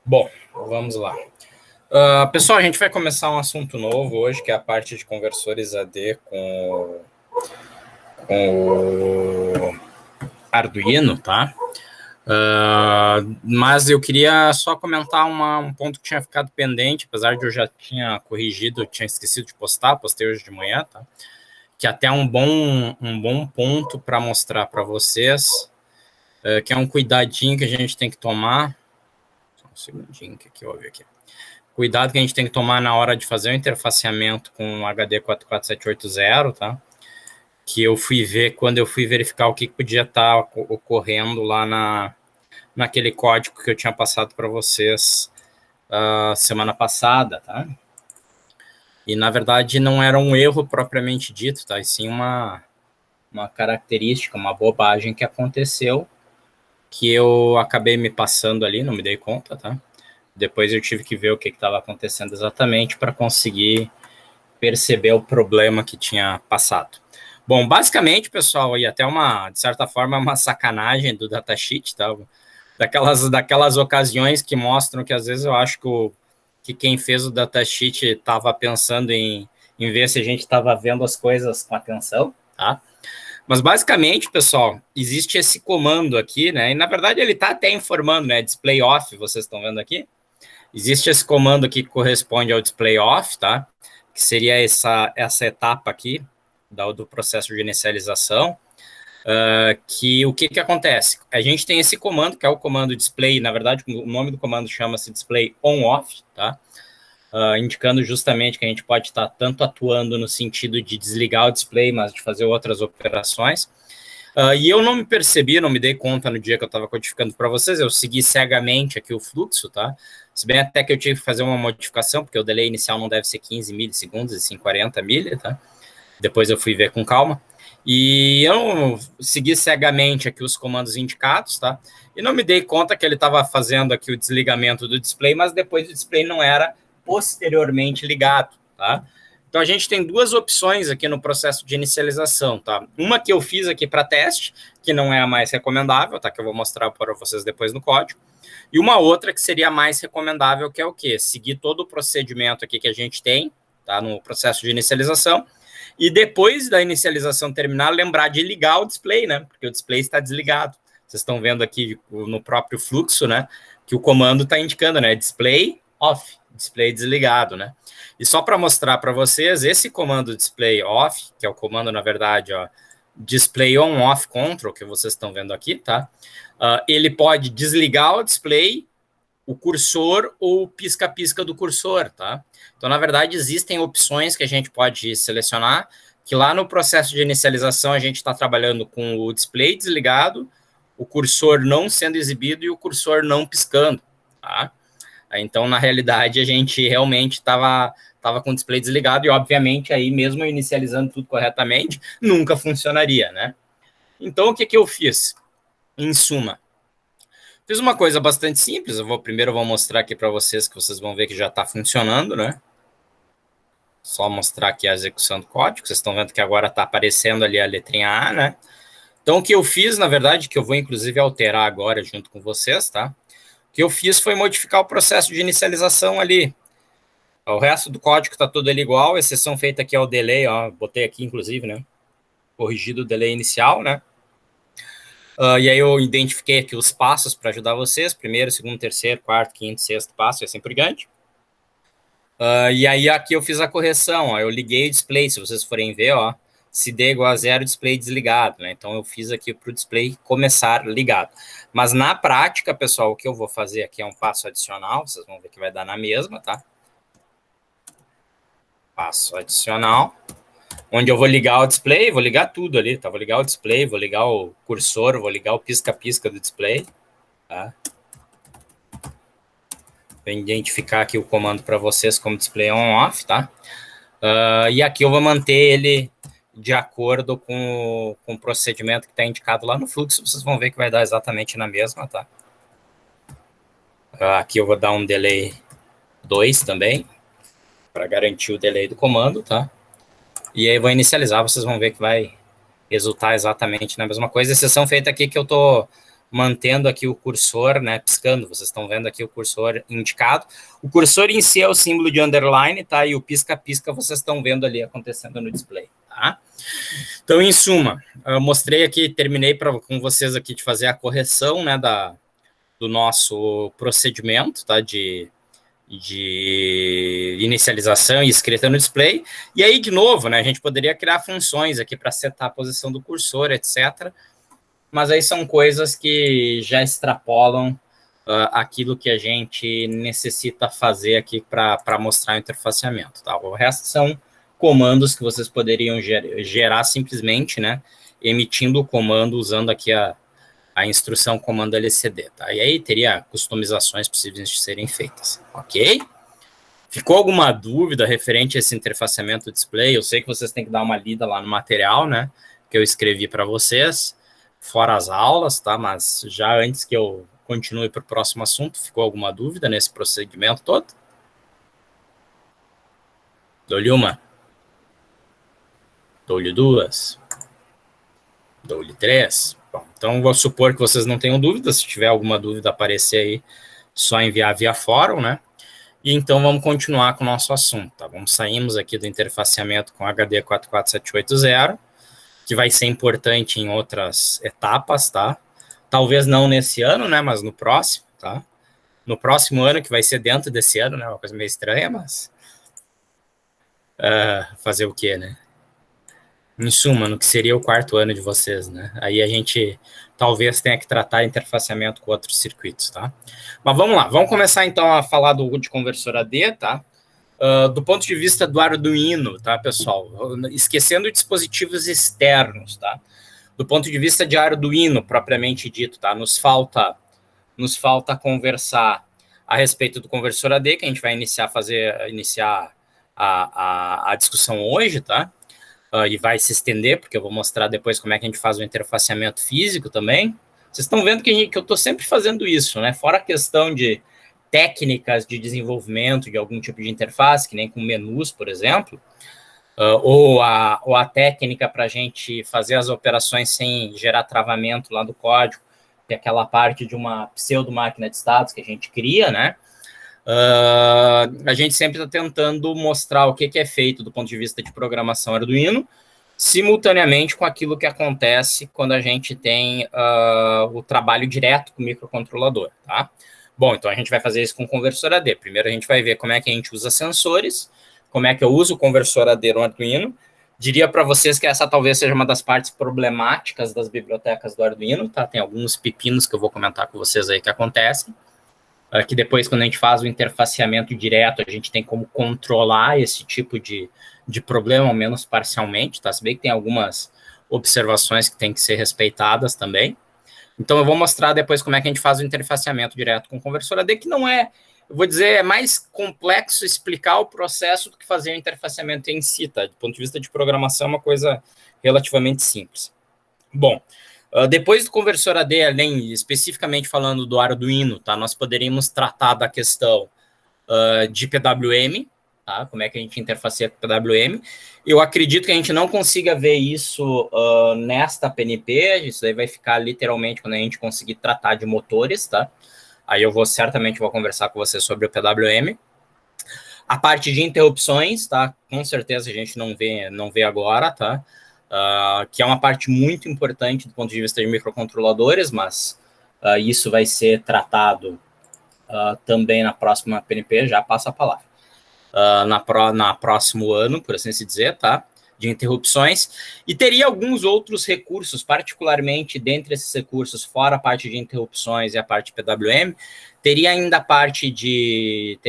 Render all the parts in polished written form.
Bom, vamos lá. Pessoal, a gente vai começar um assunto novo hoje, que é a parte de conversores AD com o Arduino, tá? Mas eu queria só comentar um ponto que tinha ficado pendente, apesar de eu já tinha corrigido, eu tinha esquecido de postar, postei hoje de manhã, tá? Que até é um bom ponto para mostrar para vocês, que é um cuidadinho que a gente tem que tomar. Só um segundinho que eu ouvi aqui. Cuidado que a gente tem que tomar na hora de fazer o interfaceamento com o HD 44780, tá? Que eu fui ver quando eu fui verificar o que podia estar ocorrendo lá naquele código que eu tinha passado para vocês semana passada, tá? E, na verdade, não era um erro propriamente dito, tá? E sim uma característica, uma bobagem que aconteceu, que eu acabei me passando ali, não me dei conta, tá? Depois eu tive que ver o que estava acontecendo exatamente para conseguir perceber o problema que tinha passado. Bom, basicamente, pessoal, e até de certa forma, uma sacanagem do datasheet, tá? Daquelas ocasiões que mostram que às vezes eu acho que quem fez o datasheet estava pensando em ver se a gente estava vendo as coisas com atenção, tá? Mas basicamente, pessoal, existe esse comando aqui, né? E na verdade ele está até informando, né? Display off, vocês estão vendo aqui? Existe esse comando aqui que corresponde ao display off, tá? Que seria essa etapa aqui do processo de inicialização, que o que acontece? A gente tem esse comando, que é o comando display, na verdade, o nome do comando chama-se display on-off, tá? Indicando justamente que a gente pode estar tanto atuando no sentido de desligar o display, mas de fazer outras operações. E eu não me percebi, não me dei conta no dia que eu estava codificando para vocês, eu segui cegamente aqui o fluxo, tá? Se bem até que eu tive que fazer uma modificação, porque o delay inicial não deve ser 15 milissegundos, e sim 40 milha, tá? Depois eu fui ver com calma. E eu segui cegamente aqui os comandos indicados, tá? E não me dei conta que ele estava fazendo aqui o desligamento do display, mas depois o display não era posteriormente ligado, tá? Então, a gente tem duas opções aqui no processo de inicialização, tá? Uma que eu fiz aqui para teste, que não é a mais recomendável, tá? Que eu vou mostrar para vocês depois no código. E uma outra que seria a mais recomendável, que é o quê? Seguir todo o procedimento aqui que a gente tem, tá? No processo de inicialização. E depois da inicialização terminar, lembrar de ligar o display, né? Porque o display está desligado. Vocês estão vendo aqui no próprio fluxo, né? Que o comando está indicando, né? Display off, display desligado, né? E só para mostrar para vocês, esse comando display off, que é o comando, na verdade, ó, display on off control, que vocês estão vendo aqui, tá? Ele pode desligar o display, o cursor ou o pisca-pisca do cursor, tá? Então, na verdade, existem opções que a gente pode selecionar, que lá no processo de inicialização a gente está trabalhando com o display desligado, o cursor não sendo exibido e o cursor não piscando, tá? Então, na realidade, a gente realmente estava com o display desligado e, obviamente, aí mesmo inicializando tudo corretamente, nunca funcionaria, né? Então, o que eu fiz? Em suma, fiz uma coisa bastante simples. Primeiro eu vou mostrar aqui para vocês, que vocês vão ver que já está funcionando, né? Só mostrar aqui a execução do código. Vocês estão vendo que agora está aparecendo ali a letrinha A, né? Então, o que eu fiz, na verdade, que eu vou inclusive alterar agora junto com vocês, tá? O que eu fiz foi modificar o processo de inicialização ali. O resto do código está tudo ali igual, a exceção feita aqui é o delay, ó, botei aqui inclusive, né? Corrigido o delay inicial, né? E aí eu identifiquei aqui os passos para ajudar vocês, primeiro, segundo, terceiro, quarto, quinto, sexto passo, e assim por diante. E aí aqui eu fiz a correção, ó, eu liguei o display, se vocês forem ver, ó, se D igual a zero, display desligado, né? Então eu fiz aqui para o display começar ligado. Mas na prática, pessoal, o que eu vou fazer aqui é um passo adicional, vocês vão ver que vai dar na mesma, tá? Passo adicional, onde eu vou ligar o display, vou ligar tudo ali, tá? Vou ligar o display, vou ligar o cursor, vou ligar o pisca-pisca do display, tá? Vou identificar aqui o comando para vocês como display on-off, tá? E aqui eu vou manter ele de acordo com o procedimento que está indicado lá no fluxo, vocês vão ver que vai dar exatamente na mesma, tá? Aqui eu vou dar um delay 2 também, para garantir o delay do comando, tá? E aí eu vou inicializar, vocês vão ver que vai resultar exatamente na mesma coisa, exceção feita aqui que eu tô mantendo aqui o cursor, né, piscando, vocês estão vendo aqui o cursor indicado. O cursor em si é o símbolo de underline, tá? E o pisca-pisca vocês estão vendo ali acontecendo no display, tá? Então, em suma, eu mostrei aqui, terminei com vocês aqui de fazer a correção, né, do nosso procedimento, tá, de inicialização e escrita no display. E aí, de novo, né, a gente poderia criar funções aqui para setar a posição do cursor, etc., mas aí são coisas que já extrapolam aquilo que a gente necessita fazer aqui para mostrar o interfaceamento, tá? O resto são comandos que vocês poderiam gerar simplesmente, né, emitindo o comando usando aqui a instrução comando LCD, tá? E aí teria customizações possíveis de serem feitas, ok? Ficou alguma dúvida referente a esse interfaceamento do display? Eu sei que vocês têm que dar uma lida lá no material, né, que eu escrevi para vocês, fora as aulas, tá? Mas já antes que eu continue para o próximo assunto, ficou alguma dúvida nesse procedimento todo? Dou-lhe uma. Dou-lhe duas. Dou-lhe três. Bom, então vou supor que vocês não tenham dúvida. Se tiver alguma dúvida aparecer aí, só enviar via fórum, né? E então vamos continuar com o nosso assunto, tá? Saímos aqui do interfaceamento com HD 44780, que vai ser importante em outras etapas, tá? Talvez não nesse ano, né? Mas no próximo, tá? No próximo ano, que vai ser dentro desse ano, né? Uma coisa meio estranha, mas fazer o quê, né? Em suma, no que seria o quarto ano de vocês, né? Aí a gente talvez tenha que tratar interfaceamento com outros circuitos, tá? Mas vamos lá, vamos começar então a falar de conversor AD, tá? Do ponto de vista do Arduino, tá, pessoal? Esquecendo dispositivos externos, tá? Do ponto de vista de Arduino, propriamente dito, tá? Nos falta conversar a respeito do conversor AD, que a gente vai iniciar a discussão hoje, tá? E vai se estender, porque eu vou mostrar depois como é que a gente faz o interfaceamento físico também. Vocês estão vendo que eu estou sempre fazendo isso, né? Fora a questão de técnicas de desenvolvimento de algum tipo de interface, que nem com menus, por exemplo, ou a técnica para a gente fazer as operações sem gerar travamento lá do código, que é aquela parte de uma pseudo-máquina de estados que a gente cria, né? A gente sempre está tentando mostrar o que é feito do ponto de vista de programação Arduino, simultaneamente com aquilo que acontece quando a gente tem o trabalho direto com o microcontrolador, tá? Bom, então a gente vai fazer isso com o conversor AD. Primeiro a gente vai ver como é que a gente usa sensores, como é que eu uso o conversor AD no Arduino. Diria para vocês que essa talvez seja uma das partes problemáticas das bibliotecas do Arduino, tá? Tem alguns pepinos que eu vou comentar com vocês aí que acontecem. Que depois, quando a gente faz o interfaceamento direto, a gente tem como controlar esse tipo de problema, ao menos parcialmente, tá? Se bem que tem algumas observações que têm que ser respeitadas também. Então, eu vou mostrar depois como é que a gente faz o interfaceamento direto com o conversor AD, que não é, eu vou dizer, é mais complexo explicar o processo do que fazer o interfaceamento em si, tá? Do ponto de vista de programação, é uma coisa relativamente simples. Bom, depois do conversor AD, além especificamente falando do Arduino, tá? Nós poderíamos tratar da questão de PWM, tá? Como é que a gente interfaceia com PWM. Eu acredito que a gente não consiga ver isso nesta PNP, isso aí vai ficar literalmente quando a gente conseguir tratar de motores, tá? Aí eu certamente vou conversar com você sobre o PWM. A parte de interrupções, tá? Com certeza a gente não vê agora, tá? Que é uma parte muito importante do ponto de vista de microcontroladores, mas isso vai ser tratado também na próxima PNP, já passa a palavra. Na próximo ano, por assim se dizer, tá? De interrupções. E teria alguns outros recursos, particularmente dentre esses recursos, fora a parte de interrupções e a parte de PWM, teria ainda a parte de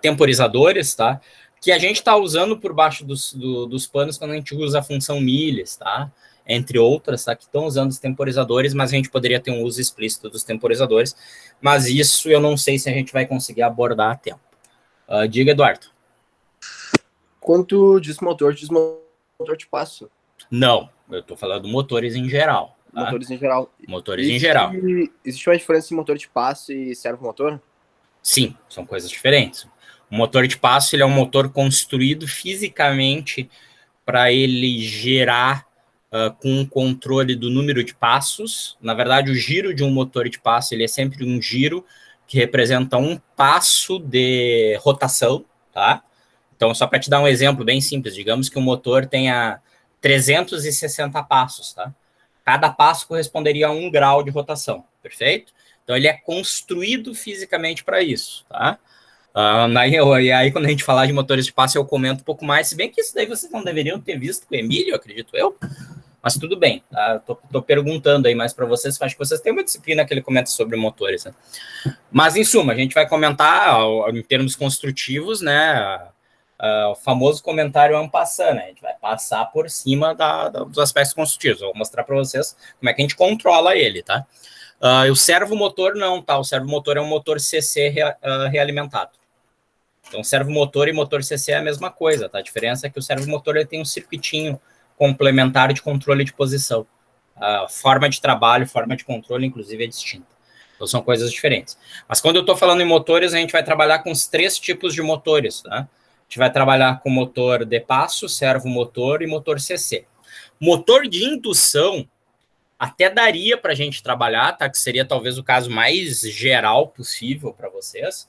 temporizadores, tá? Que a gente está usando por baixo dos panos quando a gente usa a função milhas, tá? Entre outras, tá? Que estão usando os temporizadores, mas a gente poderia ter um uso explícito dos temporizadores, mas isso eu não sei se a gente vai conseguir abordar a tempo. Diga, Eduardo. Quanto diz motor de passo? Não, eu estou falando motores em geral. Tá? Motores em geral. Motores em geral. Existe uma diferença em motor de passo e servomotor? Sim, são coisas diferentes. O motor de passo ele é um motor construído fisicamente para ele gerar com o controle do número de passos. Na verdade, o giro de um motor de passo ele é sempre um giro que representa um passo de rotação, tá? Então, só para te dar um exemplo bem simples, digamos que o motor tenha 360 passos, tá? Cada passo corresponderia a 1 grau de rotação, perfeito? Então, ele é construído fisicamente para isso, tá? E aí, quando a gente falar de motores de passo, eu comento um pouco mais, se bem que isso daí vocês não deveriam ter visto com o Emílio, acredito eu, mas tudo bem, tá? Tô perguntando aí mais para vocês, acho que vocês têm uma disciplina que ele comenta sobre motores, né? Mas, em suma, a gente vai comentar em termos construtivos, né? O famoso comentário en passant, né? A gente vai passar por cima dos aspectos construtivos. Eu vou mostrar para vocês como é que a gente controla ele, tá? O servomotor não, tá? O servomotor é um motor CC realimentado. Então, servomotor e motor CC é a mesma coisa, tá? A diferença é que o servomotor ele tem um circuitinho complementar de controle de posição. A forma de trabalho, forma de controle, inclusive, é distinta. Então, são coisas diferentes. Mas quando eu estou falando em motores, a gente vai trabalhar com os 3 tipos de motores, tá? A gente vai trabalhar com motor de passo, servomotor e motor CC. Motor de indução, até daria para a gente trabalhar, tá? Que seria talvez o caso mais geral possível para vocês.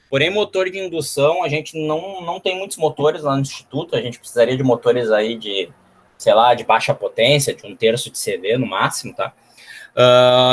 Porém, motor de indução, a gente não tem muitos motores lá no Instituto, a gente precisaria de motores aí de, sei lá, de baixa potência, de 1/3 de CV no máximo, tá?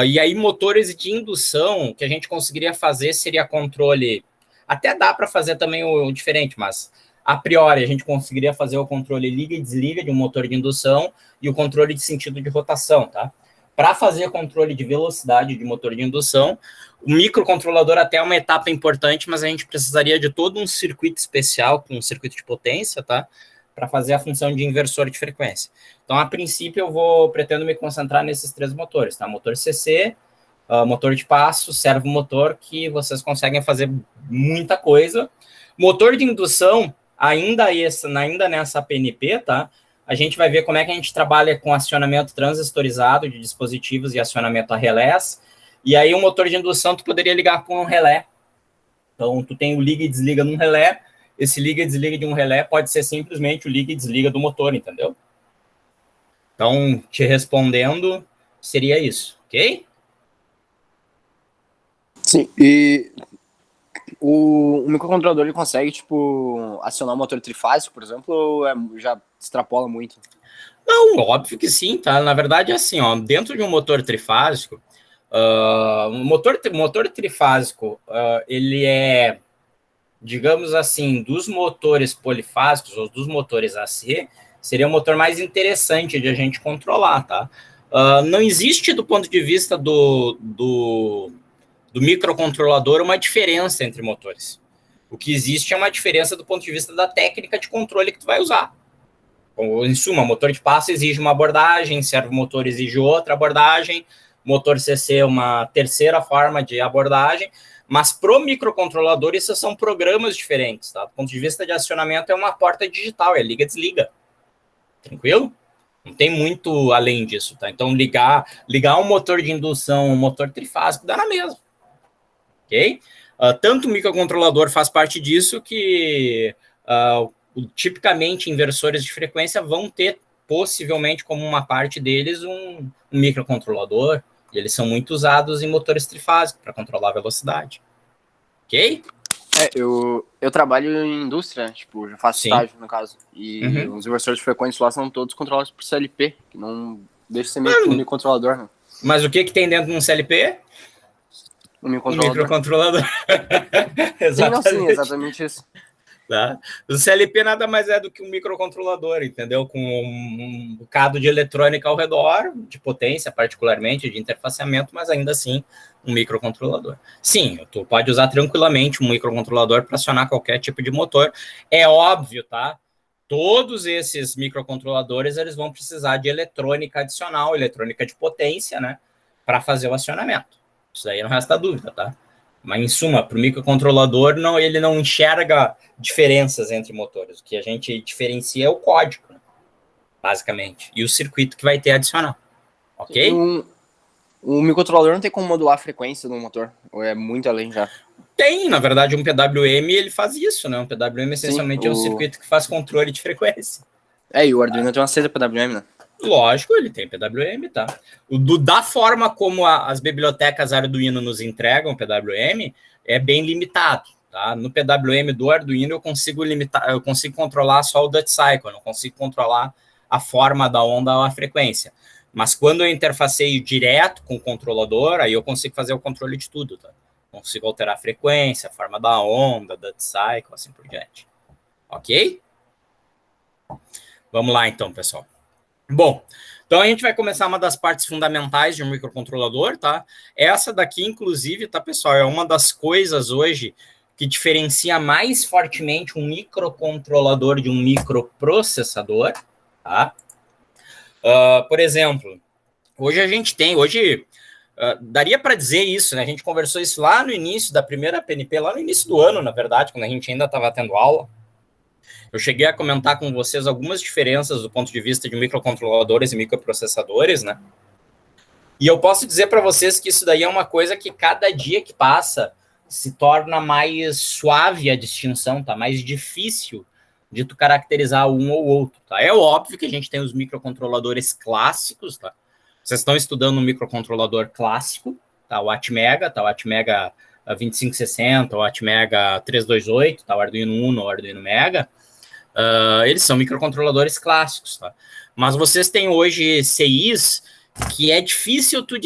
E aí, motores de indução, que a gente conseguiria fazer seria controle. Até dá para fazer também o diferente, mas a priori a gente conseguiria fazer o controle liga e desliga de um motor de indução e o controle de sentido de rotação, tá? Para fazer controle de velocidade de motor de indução, o microcontrolador até é uma etapa importante, mas a gente precisaria de todo um circuito especial, um circuito de potência, tá? Para fazer a função de inversor de frequência. Então, a princípio, pretendo me concentrar nesses 3 motores, tá? Motor CC, motor de passo, servomotor, que vocês conseguem fazer muita coisa. Motor de indução, ainda nessa PNP, tá? A gente vai ver como é que a gente trabalha com acionamento transistorizado de dispositivos e acionamento a relés. E aí, o motor de indução, tu poderia ligar com um relé. Então, tu tem o liga e desliga num relé. Esse liga e desliga de um relé pode ser simplesmente o liga e desliga do motor, entendeu? Então, te respondendo, seria isso, ok? Sim, e o microcontrolador ele consegue, tipo, acionar o motor trifásico, por exemplo, ou já extrapola muito? Não, óbvio que sim, tá? Na verdade, é assim, ó, dentro de um motor trifásico, o motor trifásico, ele é, digamos assim, dos motores polifásicos ou dos motores AC, seria o motor mais interessante de a gente controlar, tá? Não existe, do ponto de vista do microcontrolador, uma diferença entre motores. O que existe é uma diferença do ponto de vista da técnica de controle que tu vai usar. Em suma, motor de passo exige uma abordagem, servomotor exige outra abordagem, motor CC uma terceira forma de abordagem, mas pro microcontrolador isso são programas diferentes, tá? Do ponto de vista de acionamento é uma porta digital, é liga-desliga. Tranquilo? Não tem muito além disso, tá? Então ligar um motor de indução, um motor trifásico, dá na mesma. Ok? Tanto o microcontrolador faz parte disso que tipicamente inversores de frequência vão ter possivelmente como uma parte deles um microcontrolador, e eles são muito usados em motores trifásicos para controlar a velocidade. Ok? Eu trabalho em indústria, tipo, já faço Sim. estágio, no caso, e os inversores de frequência lá são todos controlados por CLP, que não deixa de ser meio que um microcontrolador, né? Mas o que tem dentro de um CLP? Um microcontrolador. Exatamente. Sim, exatamente isso. Tá? O CLP nada mais é do que um microcontrolador, entendeu? Com um bocado de eletrônica ao redor, de potência particularmente, de interfaceamento, mas ainda assim um microcontrolador. Sim, tu pode usar tranquilamente um microcontrolador para acionar qualquer tipo de motor. É óbvio, tá? Todos esses microcontroladores eles vão precisar de eletrônica adicional, eletrônica de potência, né? Para fazer o acionamento. Isso aí não resta dúvida, tá? Mas, em suma, para o microcontrolador, ele não enxerga diferenças entre motores. O que a gente diferencia é o código, né? Basicamente. E o circuito que vai ter adicional. Ok? O microcontrolador não tem como modular a frequência do motor? Ou é muito além já? Tem, na verdade, um PWM ele faz isso, né? Um PWM essencialmente é um circuito que faz controle de frequência. E o Arduino tem uma saída PWM, né? Lógico, ele tem PWM, tá? Da forma como as bibliotecas Arduino nos entregam PWM, é bem limitado, tá? No PWM do Arduino eu consigo limitar, eu consigo controlar só o Duty Cycle, eu não consigo controlar a forma da onda ou a frequência. Mas quando eu interfaceio direto com o controlador, aí eu consigo fazer o controle de tudo, tá? Consigo alterar a frequência, a forma da onda, Duty Cycle, assim por diante. Ok? Vamos lá então, pessoal. Bom, então a gente vai começar uma das partes fundamentais de um microcontrolador, tá? Essa daqui, inclusive, tá, pessoal, é uma das coisas hoje que diferencia mais fortemente um microcontrolador de um microprocessador, tá? Por exemplo, daria para dizer isso, né? A gente conversou isso lá no início da primeira PNP, lá no início do ano, na verdade, quando a gente ainda estava tendo aula. Eu cheguei a comentar com vocês algumas diferenças do ponto de vista de microcontroladores e microprocessadores, né? E eu posso dizer para vocês que isso daí é uma coisa que cada dia que passa se torna mais suave a distinção, tá? Mais difícil de tu caracterizar um ou outro, tá? É óbvio que a gente tem os microcontroladores clássicos, tá? Vocês estão estudando um microcontrolador clássico, tá? O Atmega, tá? O Atmega 2560, o Atmega 328, tá? O Arduino Uno, o Arduino Mega. Eles são microcontroladores clássicos, tá? Mas vocês têm hoje CIs que é difícil tu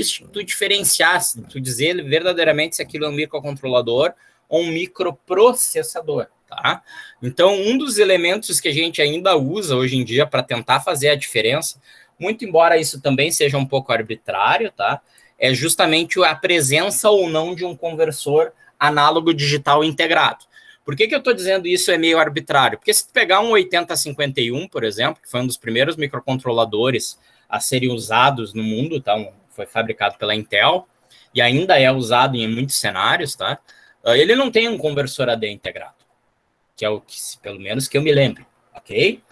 diferenciar, tu dizer verdadeiramente se aquilo é um microcontrolador ou um microprocessador, tá? Então, um dos elementos que a gente ainda usa hoje em dia para tentar fazer a diferença, muito embora isso também seja um pouco arbitrário, tá? É justamente a presença ou não de um conversor análogo digital integrado. Por que eu estou dizendo isso é meio arbitrário? Porque se tu pegar um 8051, por exemplo, que foi um dos primeiros microcontroladores a serem usados no mundo, tá? Foi fabricado pela Intel e ainda é usado em muitos cenários, tá? Ele não tem um conversor AD integrado, que é o que, pelo menos que eu me lembro, ok?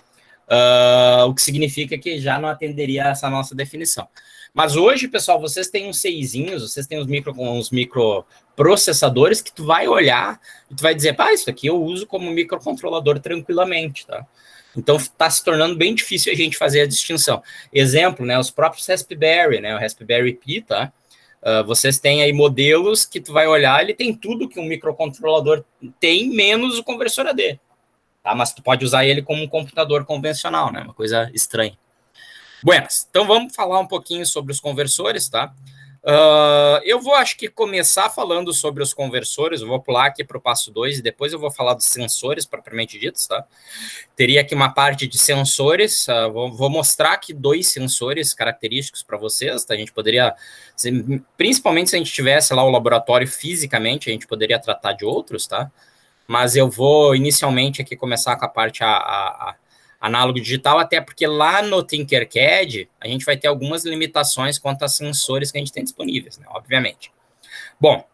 O que significa que já não atenderia a essa nossa definição. Mas hoje, pessoal, vocês têm uns CIzinhos, vocês têm uns microprocessadores que tu vai olhar e tu vai dizer, pá, isso aqui eu uso como microcontrolador tranquilamente, tá? Então, está se tornando bem difícil a gente fazer a distinção. Exemplo, né, os próprios Raspberry, né, o Raspberry Pi, tá? Vocês têm aí modelos que tu vai olhar, ele tem tudo que um microcontrolador tem, menos o conversor AD. Tá? Mas tu pode usar ele como um computador convencional, né? Uma coisa estranha. Buenas, então vamos falar um pouquinho sobre os conversores, tá? Eu vou, acho que, começar falando sobre os conversores, eu vou pular aqui para o passo 2 e depois eu vou falar dos sensores, propriamente ditos, tá? Teria aqui uma parte de sensores, vou mostrar aqui 2 sensores característicos para vocês, tá? A gente poderia, principalmente se a gente tivesse lá o laboratório fisicamente, a gente poderia tratar de outros, tá? Mas eu vou inicialmente aqui começar com a parte análogo digital, até porque lá no Tinkercad a gente vai ter algumas limitações quanto a sensores que a gente tem disponíveis, né? Obviamente. Bom,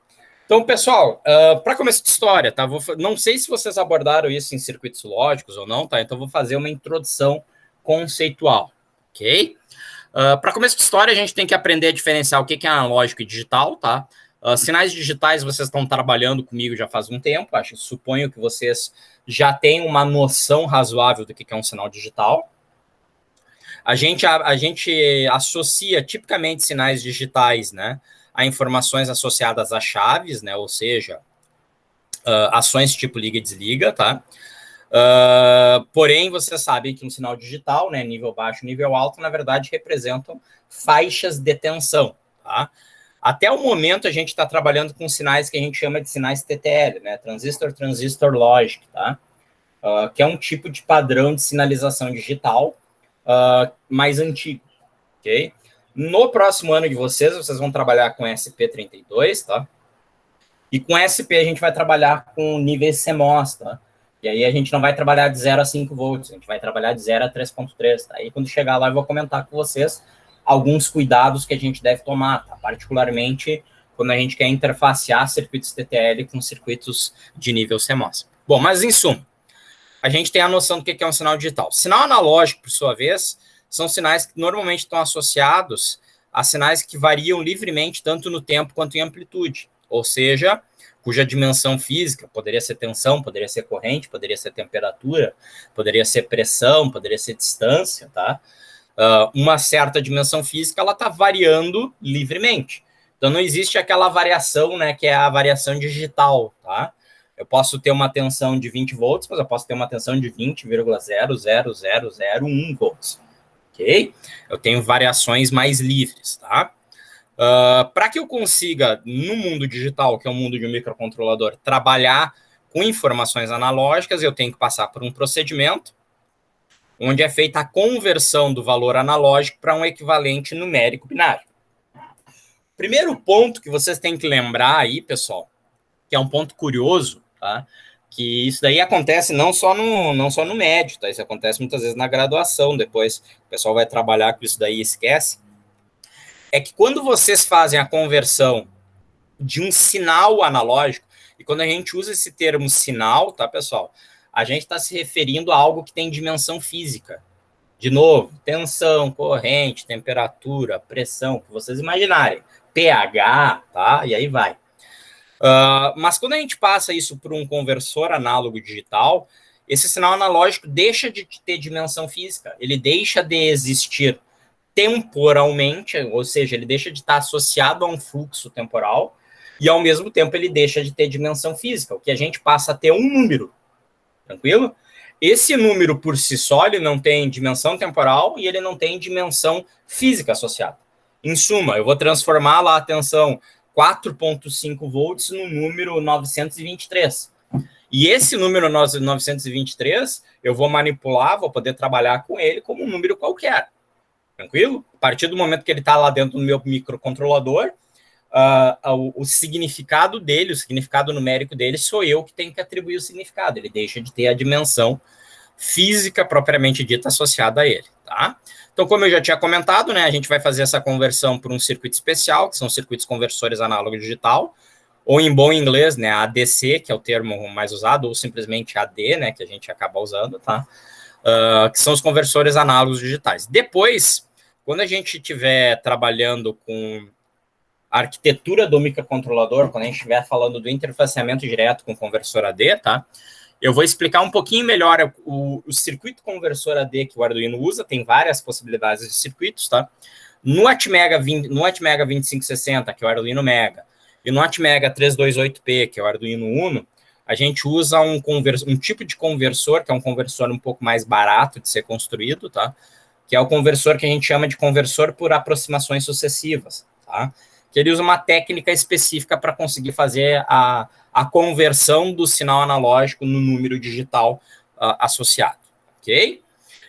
então, pessoal, para começo de história, tá? Não sei se vocês abordaram isso em circuitos lógicos ou não, tá? Então, vou fazer uma introdução conceitual, ok? Para começo de história, a gente tem que aprender a diferenciar o que é analógico e digital, tá? Sinais digitais, vocês estão trabalhando comigo já faz um tempo, suponho que vocês já têm uma noção razoável do que é um sinal digital. A gente associa tipicamente sinais digitais, né, a informações associadas a chaves, né, ou seja, ações tipo liga e desliga, tá? Porém, vocês sabem que um sinal digital, né, nível baixo, nível alto, na verdade, representam faixas de tensão, tá? Até o momento, a gente está trabalhando com sinais que a gente chama de sinais TTL, né? Transistor Logic, tá? Que é um tipo de padrão de sinalização digital mais antigo, ok? No próximo ano de vocês vão trabalhar com SP32, tá? E com SP a gente vai trabalhar com níveis CMOS, tá? E aí a gente não vai trabalhar de 0 a 5 volts, a gente vai trabalhar de 0 a 3.3, tá? E quando chegar lá eu vou comentar com vocês alguns cuidados que a gente deve tomar, tá? Particularmente quando a gente quer interfacear circuitos TTL com circuitos de nível CMOS. Bom, mas em suma, a gente tem a noção do que é um sinal digital. Sinal analógico, por sua vez, são sinais que normalmente estão associados a sinais que variam livremente tanto no tempo quanto em amplitude, ou seja, cuja dimensão física poderia ser tensão, poderia ser corrente, poderia ser temperatura, poderia ser pressão, poderia ser distância, tá? uma certa dimensão física, ela está variando livremente. Então, não existe aquela variação, né, que é a variação digital, tá? Eu posso ter uma tensão de 20 volts, mas eu posso ter uma tensão de 20,00001 volts, ok? Eu tenho variações mais livres, tá? Para que eu consiga, no mundo digital, que é o mundo de um microcontrolador, trabalhar com informações analógicas, eu tenho que passar por um procedimento onde é feita a conversão do valor analógico para um equivalente numérico binário. Primeiro ponto que vocês têm que lembrar aí, pessoal, que é um ponto curioso, tá? Que isso daí acontece não só no médio, tá? Isso acontece muitas vezes na graduação, depois o pessoal vai trabalhar com isso daí e esquece. É que quando vocês fazem a conversão de um sinal analógico, e quando a gente usa esse termo sinal, tá, pessoal? A gente está se referindo a algo que tem dimensão física. De novo, tensão, corrente, temperatura, pressão, que vocês imaginarem. pH, tá? E aí vai. Mas quando a gente passa isso para um conversor análogo digital, esse sinal analógico deixa de ter dimensão física, ele deixa de existir temporalmente, ou seja, ele deixa de estar associado a um fluxo temporal, e ao mesmo tempo ele deixa de ter dimensão física, o que a gente passa a ter um número, tranquilo? Esse número por si só, ele não tem dimensão temporal e ele não tem dimensão física associada. Em suma, eu vou transformar lá a tensão 4,5 volts no número 923. E esse número 923, eu vou manipular, vou poder trabalhar com ele como um número qualquer. Tranquilo? A partir do momento que ele está lá dentro do meu microcontrolador, o significado dele, o significado numérico dele, sou eu que tenho que atribuir o significado. Ele deixa de ter a dimensão física propriamente dita associada a ele, tá? Então, como eu já tinha comentado, né, a gente vai fazer essa conversão por um circuito especial, que são circuitos conversores análogo digital, ou em bom inglês, né, ADC, que é o termo mais usado, ou simplesmente AD, né, que a gente acaba usando, tá? Que são os conversores análogos digitais. Depois, quando a gente estiver trabalhando com a arquitetura do microcontrolador, quando a gente estiver falando do interfaceamento direto com o conversor AD, tá? Eu vou explicar um pouquinho melhor o circuito conversor AD que o Arduino usa, tem várias possibilidades de circuitos, tá? No Atmega 2560, que é o Arduino Mega, e no Atmega 328P, que é o Arduino Uno, a gente usa um tipo de conversor, que é um conversor um pouco mais barato de ser construído, tá? Que é o conversor que a gente chama de conversor por aproximações sucessivas, tá? Que ele usa uma técnica específica para conseguir fazer a conversão do sinal analógico no número digital associado, ok?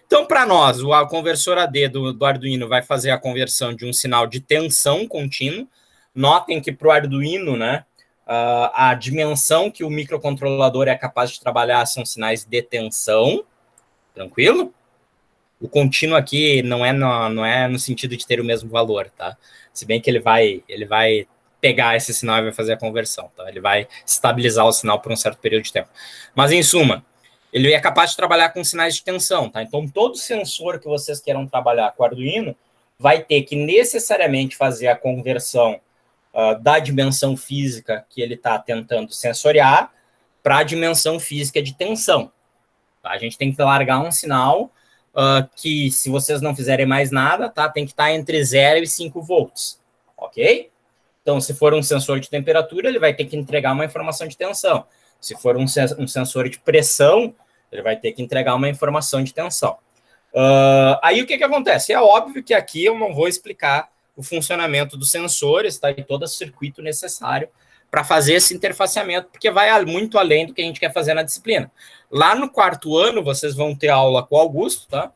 Então, para nós, o conversor AD do Arduino vai fazer a conversão de um sinal de tensão contínuo. Notem que para o Arduino, né, a dimensão que o microcontrolador é capaz de trabalhar são sinais de tensão, tranquilo? O contínuo aqui não é no sentido de ter o mesmo valor, tá? Se bem que ele vai pegar esse sinal e vai fazer a conversão, tá? Ele vai estabilizar o sinal por um certo período de tempo. Mas, em suma, ele é capaz de trabalhar com sinais de tensão, tá? Então, todo sensor que vocês queiram trabalhar com o Arduino vai ter que necessariamente fazer a conversão da dimensão física que ele está tentando sensoriar para a dimensão física de tensão. Tá? A gente tem que largar um sinal que, se vocês não fizerem mais nada, tá, tem que estar entre 0 e 5 volts, ok? Então, se for um sensor de temperatura, ele vai ter que entregar uma informação de tensão. Se for um sensor de pressão, ele vai ter que entregar uma informação de tensão. Aí, o que acontece? É óbvio que aqui eu não vou explicar o funcionamento dos sensores, tá, e todo o circuito necessário para fazer esse interfaceamento, porque vai muito além do que a gente quer fazer na disciplina. Lá no 4º ano, vocês vão ter aula com o Augusto, tá?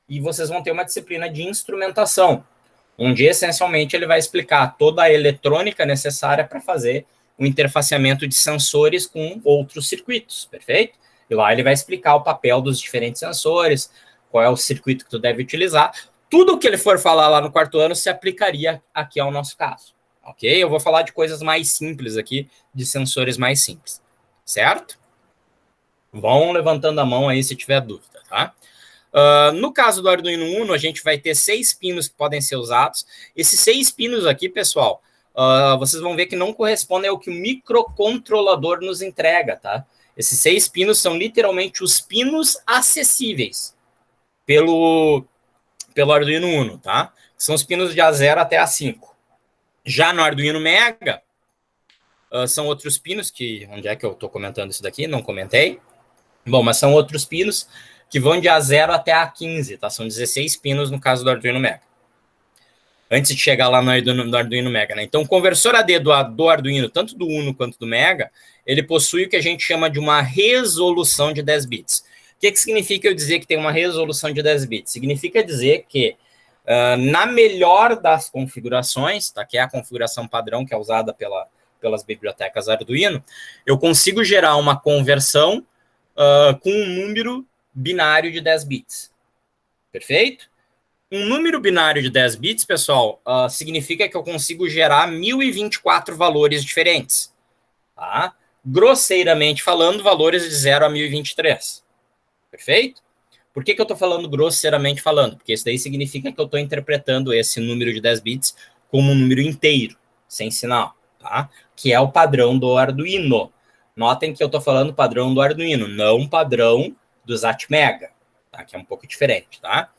E vocês vão ter uma disciplina de instrumentação, onde, essencialmente, ele vai explicar toda a eletrônica necessária para fazer o interfaceamento de sensores com outros circuitos, perfeito? E lá ele vai explicar o papel dos diferentes sensores, qual é o circuito que tu deve utilizar. Tudo o que ele for falar lá no 4º ano se aplicaria aqui ao nosso caso, ok? Eu vou falar de coisas mais simples aqui, de sensores mais simples, certo? Vão levantando a mão aí se tiver dúvida, tá? No caso do Arduino Uno, a gente vai ter 6 pinos que podem ser usados. Esses 6 pinos aqui, pessoal, vocês vão ver que não correspondem ao que o microcontrolador nos entrega, tá? Esses 6 pinos são literalmente os pinos acessíveis pelo pelo Arduino Uno, tá? São os pinos de A0 até A5. Já no Arduino Mega, são outros pinos que... Onde é que eu estou comentando isso daqui? Não comentei. Bom, mas são outros pinos que vão de A0 até A15, tá? São 16 pinos no caso do Arduino Mega. Antes de chegar lá no Arduino Mega, né? Então, o conversor AD do Arduino, tanto do Uno quanto do Mega, ele possui o que a gente chama de uma resolução de 10 bits. O que significa eu dizer que tem uma resolução de 10 bits? Significa dizer que na melhor das configurações, tá, que é a configuração padrão que é usada pelas bibliotecas Arduino, eu consigo gerar uma conversão com um número binário de 10 bits. Perfeito? Um número binário de 10 bits, pessoal, significa que eu consigo gerar 1024 valores diferentes. Tá? Grosseiramente falando, valores de 0 a 1023. Perfeito? Por que eu estou falando grosseiramente falando? Porque isso daí significa que eu estou interpretando esse número de 10 bits como um número inteiro, sem sinal, tá? Que é o padrão do Arduino. Notem que eu estou falando padrão do Arduino, não padrão dos Atmega, tá? Que é um pouco diferente, tá?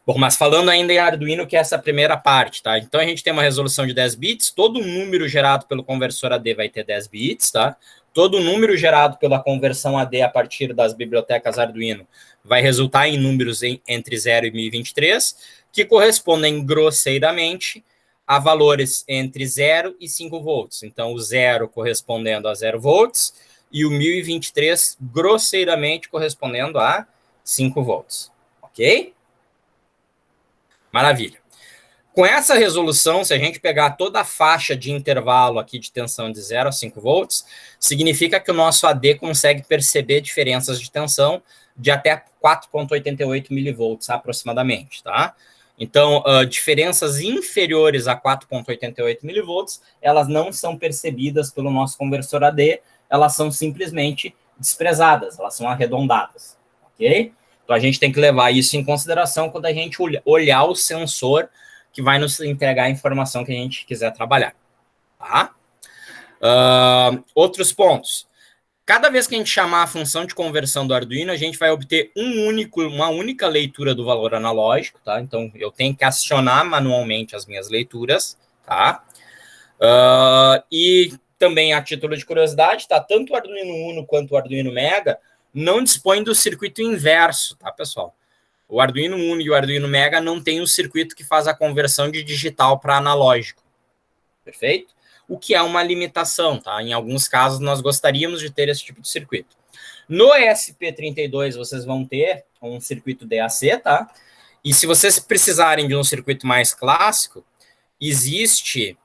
Bom, mas falando ainda em Arduino, que é essa primeira parte, tá? Então a gente tem uma resolução de 10 bits, todo número gerado pelo conversor AD vai ter 10 bits, tá? Todo número gerado pela conversão AD a partir das bibliotecas Arduino vai resultar em números entre 0 e 1023, que correspondem grosseiramente a valores entre 0 e 5 volts. Então, o 0 correspondendo a 0 volts e o 1023 grosseiramente correspondendo a 5 volts. Ok? Maravilha. Com essa resolução, se a gente pegar toda a faixa de intervalo aqui de tensão de 0 a 5 volts, significa que o nosso AD consegue perceber diferenças de tensão de até 4,88 milivolts aproximadamente, tá? Então, diferenças inferiores a 4,88 milivolts, elas não são percebidas pelo nosso conversor AD, elas são simplesmente desprezadas, elas são arredondadas, ok? Então, a gente tem que levar isso em consideração quando a gente olhar o sensor que vai nos entregar a informação que a gente quiser trabalhar, tá? Outros pontos. Cada vez que a gente chamar a função de conversão do Arduino, a gente vai obter uma única leitura do valor analógico, tá? Então, eu tenho que acionar manualmente as minhas leituras, tá? E também, a título de curiosidade, tá? Tanto o Arduino Uno quanto o Arduino Mega não dispõem do circuito inverso, tá, pessoal? O Arduino Uno e o Arduino Mega não tem o circuito que faz a conversão de digital para analógico. Perfeito? O que é uma limitação, tá? Em alguns casos, nós gostaríamos de ter esse tipo de circuito. No ESP32, vocês vão ter um circuito DAC, tá? E se vocês precisarem de um circuito mais clássico, existe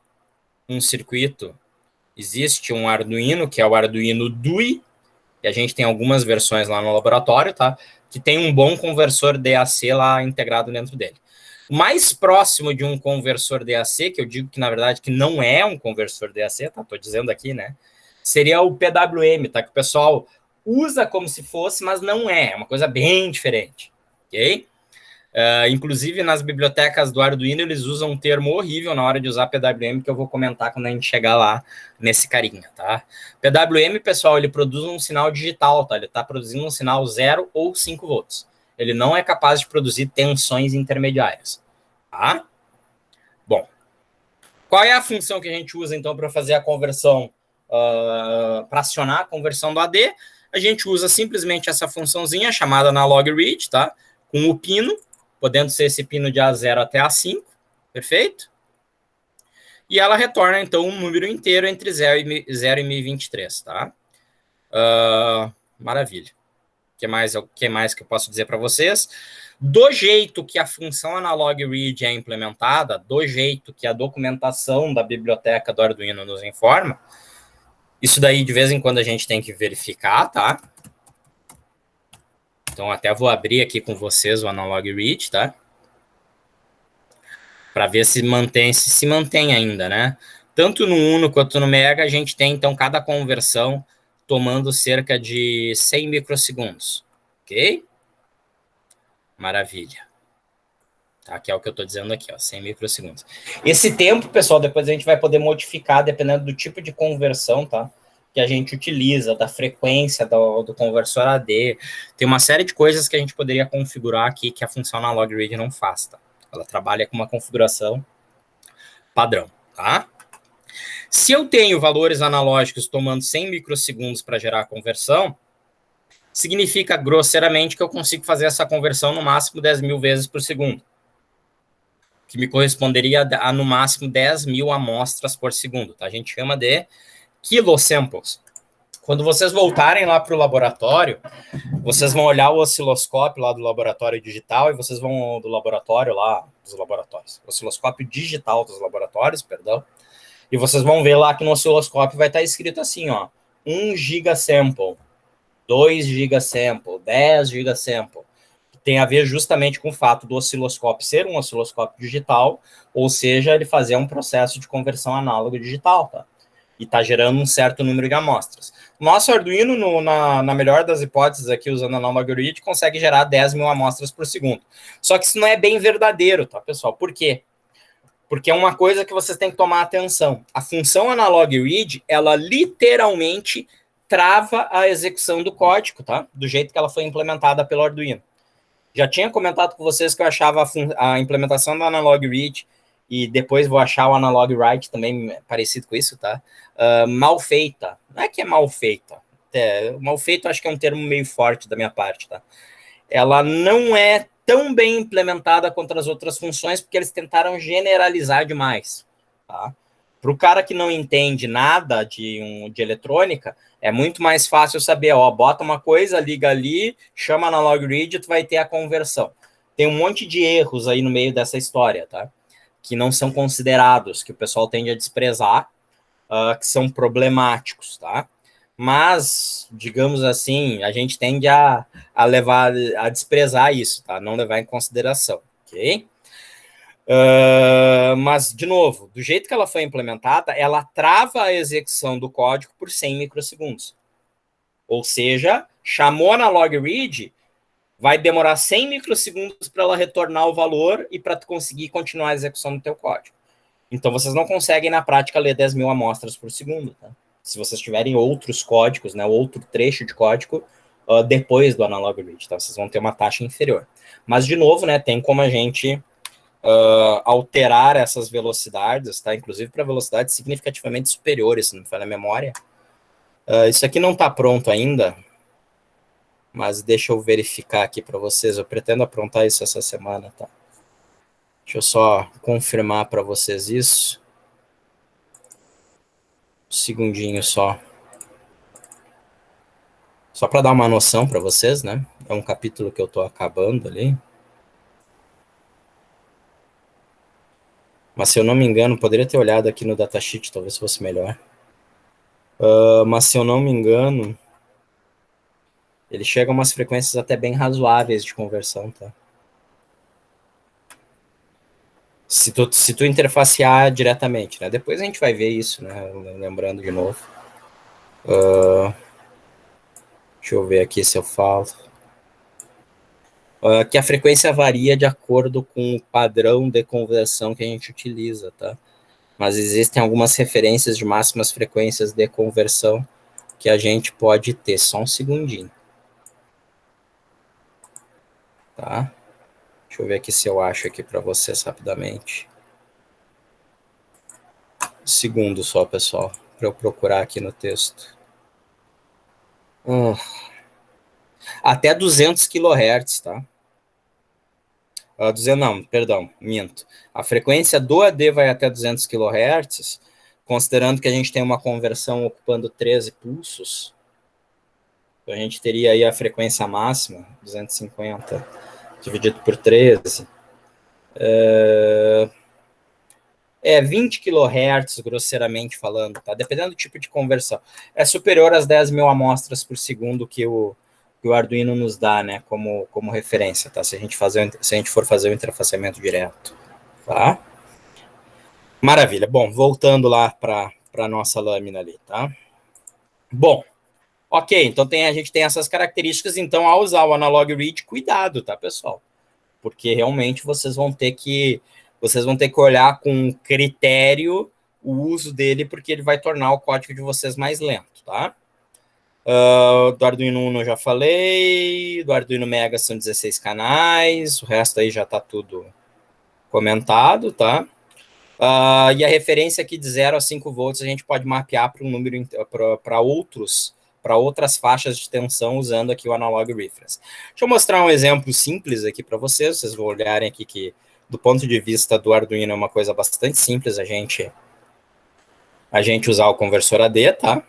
um Arduino, que é o Arduino DUI, e a gente tem algumas versões lá no laboratório, tá? Que tem um bom conversor DAC lá integrado dentro dele. Mais próximo de um conversor DAC, que eu digo que, na verdade, que não é um conversor DAC, tá? Tô dizendo aqui, né? Seria o PWM, tá? Que o pessoal usa como se fosse, mas não é. É uma coisa bem diferente, ok? Inclusive, nas bibliotecas do Arduino, eles usam um termo horrível na hora de usar PWM, que eu vou comentar quando a gente chegar lá nesse carinha, tá? PWM, pessoal, ele produz um sinal digital, tá? Ele está produzindo um sinal 0 ou 5 volts. Ele não é capaz de produzir tensões intermediárias, tá? Bom, qual é a função que a gente usa, então, para fazer a conversão, para acionar a conversão do AD? A gente usa simplesmente essa funçãozinha chamada analog read, tá? Com o pino, podendo ser esse pino de A0 até A5, perfeito? E ela retorna, então, um número inteiro entre 0 e 1023, tá? Maravilha. O que mais que eu posso dizer para vocês? Do jeito que a função analog read é implementada, do jeito que a documentação da biblioteca do Arduino nos informa, isso daí, de vez em quando, a gente tem que verificar, tá? Então, até vou abrir aqui com vocês o analog read, tá? Para ver se mantém ainda, né? Tanto no Uno quanto no Mega, a gente tem, então, cada conversão tomando cerca de 100 microsegundos, ok? Maravilha. Tá, que é o que eu estou dizendo aqui, ó, 100 microsegundos. Esse tempo, pessoal, depois a gente vai poder modificar, dependendo do tipo de conversão, tá? que a gente utiliza, da frequência do conversor AD. Tem uma série de coisas que a gente poderia configurar aqui que a função analog read não faz, tá? Ela trabalha com uma configuração padrão, tá? Se eu tenho valores analógicos tomando 100 microsegundos para gerar a conversão, significa grosseiramente que eu consigo fazer essa conversão no máximo 10.000 vezes por segundo, que me corresponderia a no máximo 10.000 amostras por segundo, tá? A gente chama de kilosamples. Quando vocês voltarem lá para o laboratório, vocês vão olhar o osciloscópio lá do laboratório digital e vocês vão do laboratório lá, dos laboratórios, osciloscópio digital dos laboratórios, perdão, e vocês vão ver lá que no osciloscópio vai estar escrito assim, ó, 1 gigasample, 2 gigasample, 10 gigasample. Tem a ver justamente com o fato do osciloscópio ser um osciloscópio digital, ou seja, ele fazer um processo de conversão análogo digital, tá? E está gerando um certo número de amostras. Nosso Arduino, na melhor das hipóteses aqui, usando a analog read, consegue gerar 10.000 amostras por segundo. Só que isso não é bem verdadeiro, tá, pessoal? Por quê? Porque é uma coisa que vocês têm que tomar atenção. A função analog read, ela literalmente trava a execução do código, tá? Do jeito que ela foi implementada pelo Arduino. Já tinha comentado com vocês que eu achava a implementação do analog read, e depois vou achar o analog write também parecido com isso, tá? Mal feita. Não é que é mal feita. Mal feito acho que é um termo meio forte da minha parte, tá? Ela não é tão bem implementada quanto as outras funções, porque eles tentaram generalizar demais, tá? Para o cara que não entende nada de eletrônica, é muito mais fácil saber, ó, bota uma coisa, liga ali, chama analog read, tu vai ter a conversão. Tem um monte de erros aí no meio dessa história, tá? Que não são considerados, que o pessoal tende a desprezar, que são problemáticos, tá? Mas, digamos assim, a gente tende a desprezar isso, tá? Não levar em consideração, ok? Mas, de novo, do jeito que ela foi implementada, ela trava a execução do código por 100 microsegundos. Ou seja, chamou analog read, vai demorar 100 microsegundos para ela retornar o valor e para tu conseguir continuar a execução do teu código. Então, vocês não conseguem, na prática, ler 10.000 amostras por segundo, tá? Se vocês tiverem outros códigos, né, outro trecho de código, depois do analog read, tá? Vocês vão ter uma taxa inferior. Mas, de novo, né, tem como a gente alterar essas velocidades, tá? Inclusive para velocidades significativamente superiores, se não me falha a memória. Isso aqui não está pronto ainda, mas deixa eu verificar aqui para vocês. Eu pretendo aprontar isso essa semana, tá? Deixa eu só confirmar para vocês isso. Um segundinho só. Só para dar uma noção para vocês, né? É um capítulo que eu estou acabando ali. Mas se eu não me engano, poderia ter olhado aqui no datasheet, talvez fosse melhor. Mas se eu não me engano, ele chega a umas frequências até bem razoáveis de conversão, tá? Se tu interfacear diretamente, né? Depois a gente vai ver isso, né? Lembrando de novo. Deixa eu ver aqui se eu falo. Que a frequência varia de acordo com o padrão de conversão que a gente utiliza, tá? Mas existem algumas referências de máximas frequências de conversão que a gente pode ter. Só um segundinho. Tá? Deixa eu ver aqui se eu acho aqui para vocês rapidamente. Um segundo só, pessoal, para eu procurar aqui no texto. Até 200 kHz, tá? 200, não, perdão, minto. A frequência do AD vai até 200 kHz, considerando que a gente tem uma conversão ocupando 13 pulsos, a gente teria aí a frequência máxima, 250, dividido por 13. 20 kHz, grosseiramente falando, tá? Dependendo do tipo de conversão. É superior às 10.000 amostras por segundo que o Arduino nos dá, né, como referência, tá? Se a gente for fazer o interfaceamento direto, tá? Maravilha. Bom, voltando lá para a nossa lâmina ali, tá? Bom, ok, então a gente tem essas características, então ao usar o analog read, cuidado, tá, pessoal? Porque realmente vocês vão ter que olhar com critério o uso dele, porque ele vai tornar o código de vocês mais lento, tá? Do Arduino Uno eu já falei, do Arduino Mega são 16 canais, o resto aí já está tudo comentado, tá? E a referência aqui de 0 a 5 volts a gente pode mapear para um número para outras faixas de tensão usando aqui o Analog Reference. Deixa eu mostrar um exemplo simples aqui para vocês vão olharem aqui que do ponto de vista do Arduino é uma coisa bastante simples a gente usar o conversor AD, tá?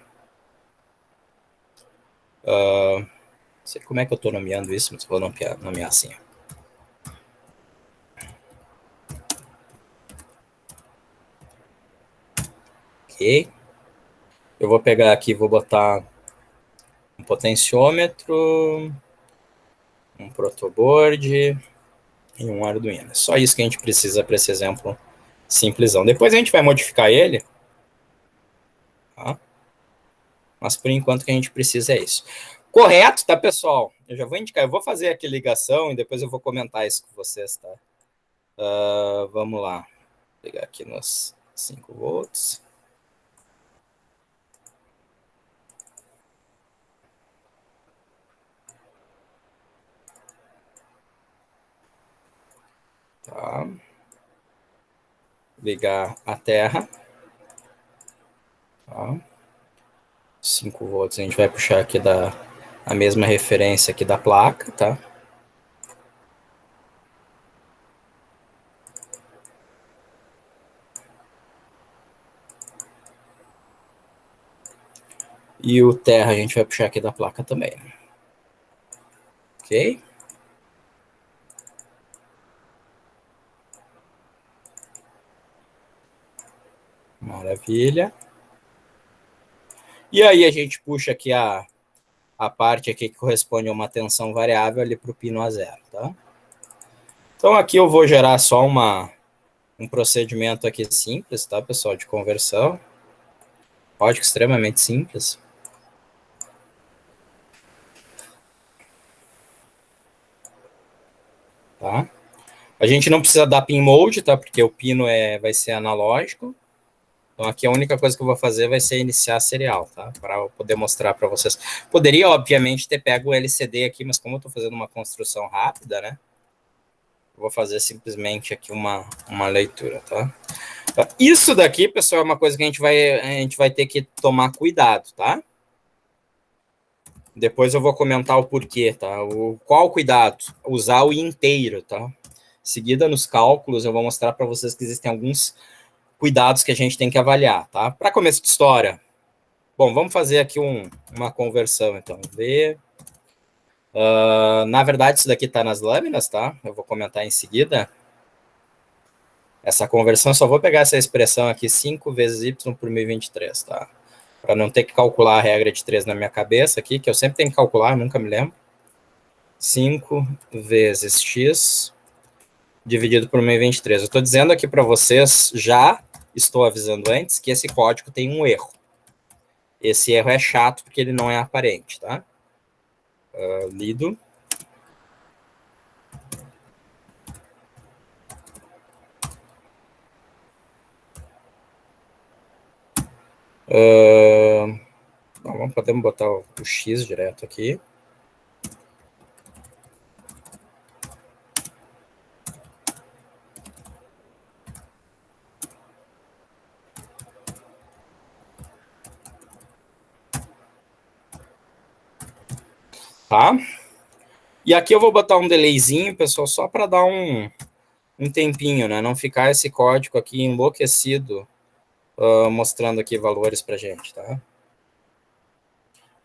Não sei como é que eu estou nomeando isso, mas vou nomear assim. Ok. Eu vou pegar aqui, vou botar um potenciômetro, um protoboard e um Arduino. É só isso que a gente precisa para esse exemplo simplesão. Depois a gente vai modificar ele, tá? Mas por enquanto o que a gente precisa é isso. Correto, tá, pessoal? Eu já vou indicar, eu vou fazer aqui a ligação e depois eu vou comentar isso com vocês, tá? Vamos lá. Vou pegar aqui nos 5 volts. Tá. Ligar a terra. Tá. 5 volts, a gente vai puxar aqui a mesma referência aqui da placa, tá? E o terra a gente vai puxar aqui da placa também. Ok? Maravilha. E aí a gente puxa aqui a parte aqui que corresponde a uma tensão variável ali para o pino A0, tá? Então aqui eu vou gerar só um procedimento aqui simples, tá, pessoal, de conversão. Código extremamente simples. Tá? A gente não precisa dar pin mode, tá? Porque o pino vai ser analógico. Então, aqui a única coisa que eu vou fazer vai ser iniciar serial, tá? Para eu poder mostrar para vocês. Poderia, obviamente, ter pego o LCD aqui, mas como eu estou fazendo uma construção rápida, né? Eu vou fazer simplesmente aqui uma leitura, tá? Isso daqui, pessoal, é uma coisa que a gente vai ter que tomar cuidado, tá? Depois eu vou comentar o porquê, tá? Qual cuidado? Usar o inteiro, tá? Seguida nos cálculos, eu vou mostrar para vocês que existem alguns cuidados que a gente tem que avaliar, tá? Para começo de história, bom, vamos fazer aqui uma conversão, então. Na verdade, isso daqui está nas lâminas, tá? Eu vou comentar em seguida. Essa conversão, só vou pegar essa expressão aqui, 5 vezes y por 1023, tá? Para não ter que calcular a regra de 3 na minha cabeça aqui, que eu sempre tenho que calcular, nunca me lembro. 5 vezes x dividido por 1023. Eu estou dizendo aqui para vocês, já estou avisando antes, que esse código tem um erro. Esse erro é chato porque ele não é aparente, tá? Lido. Podemos botar o x direto aqui. Tá? E aqui eu vou botar um delayzinho, pessoal, só para dar um tempinho, né? Não ficar esse código aqui enlouquecido, mostrando aqui valores para gente, tá?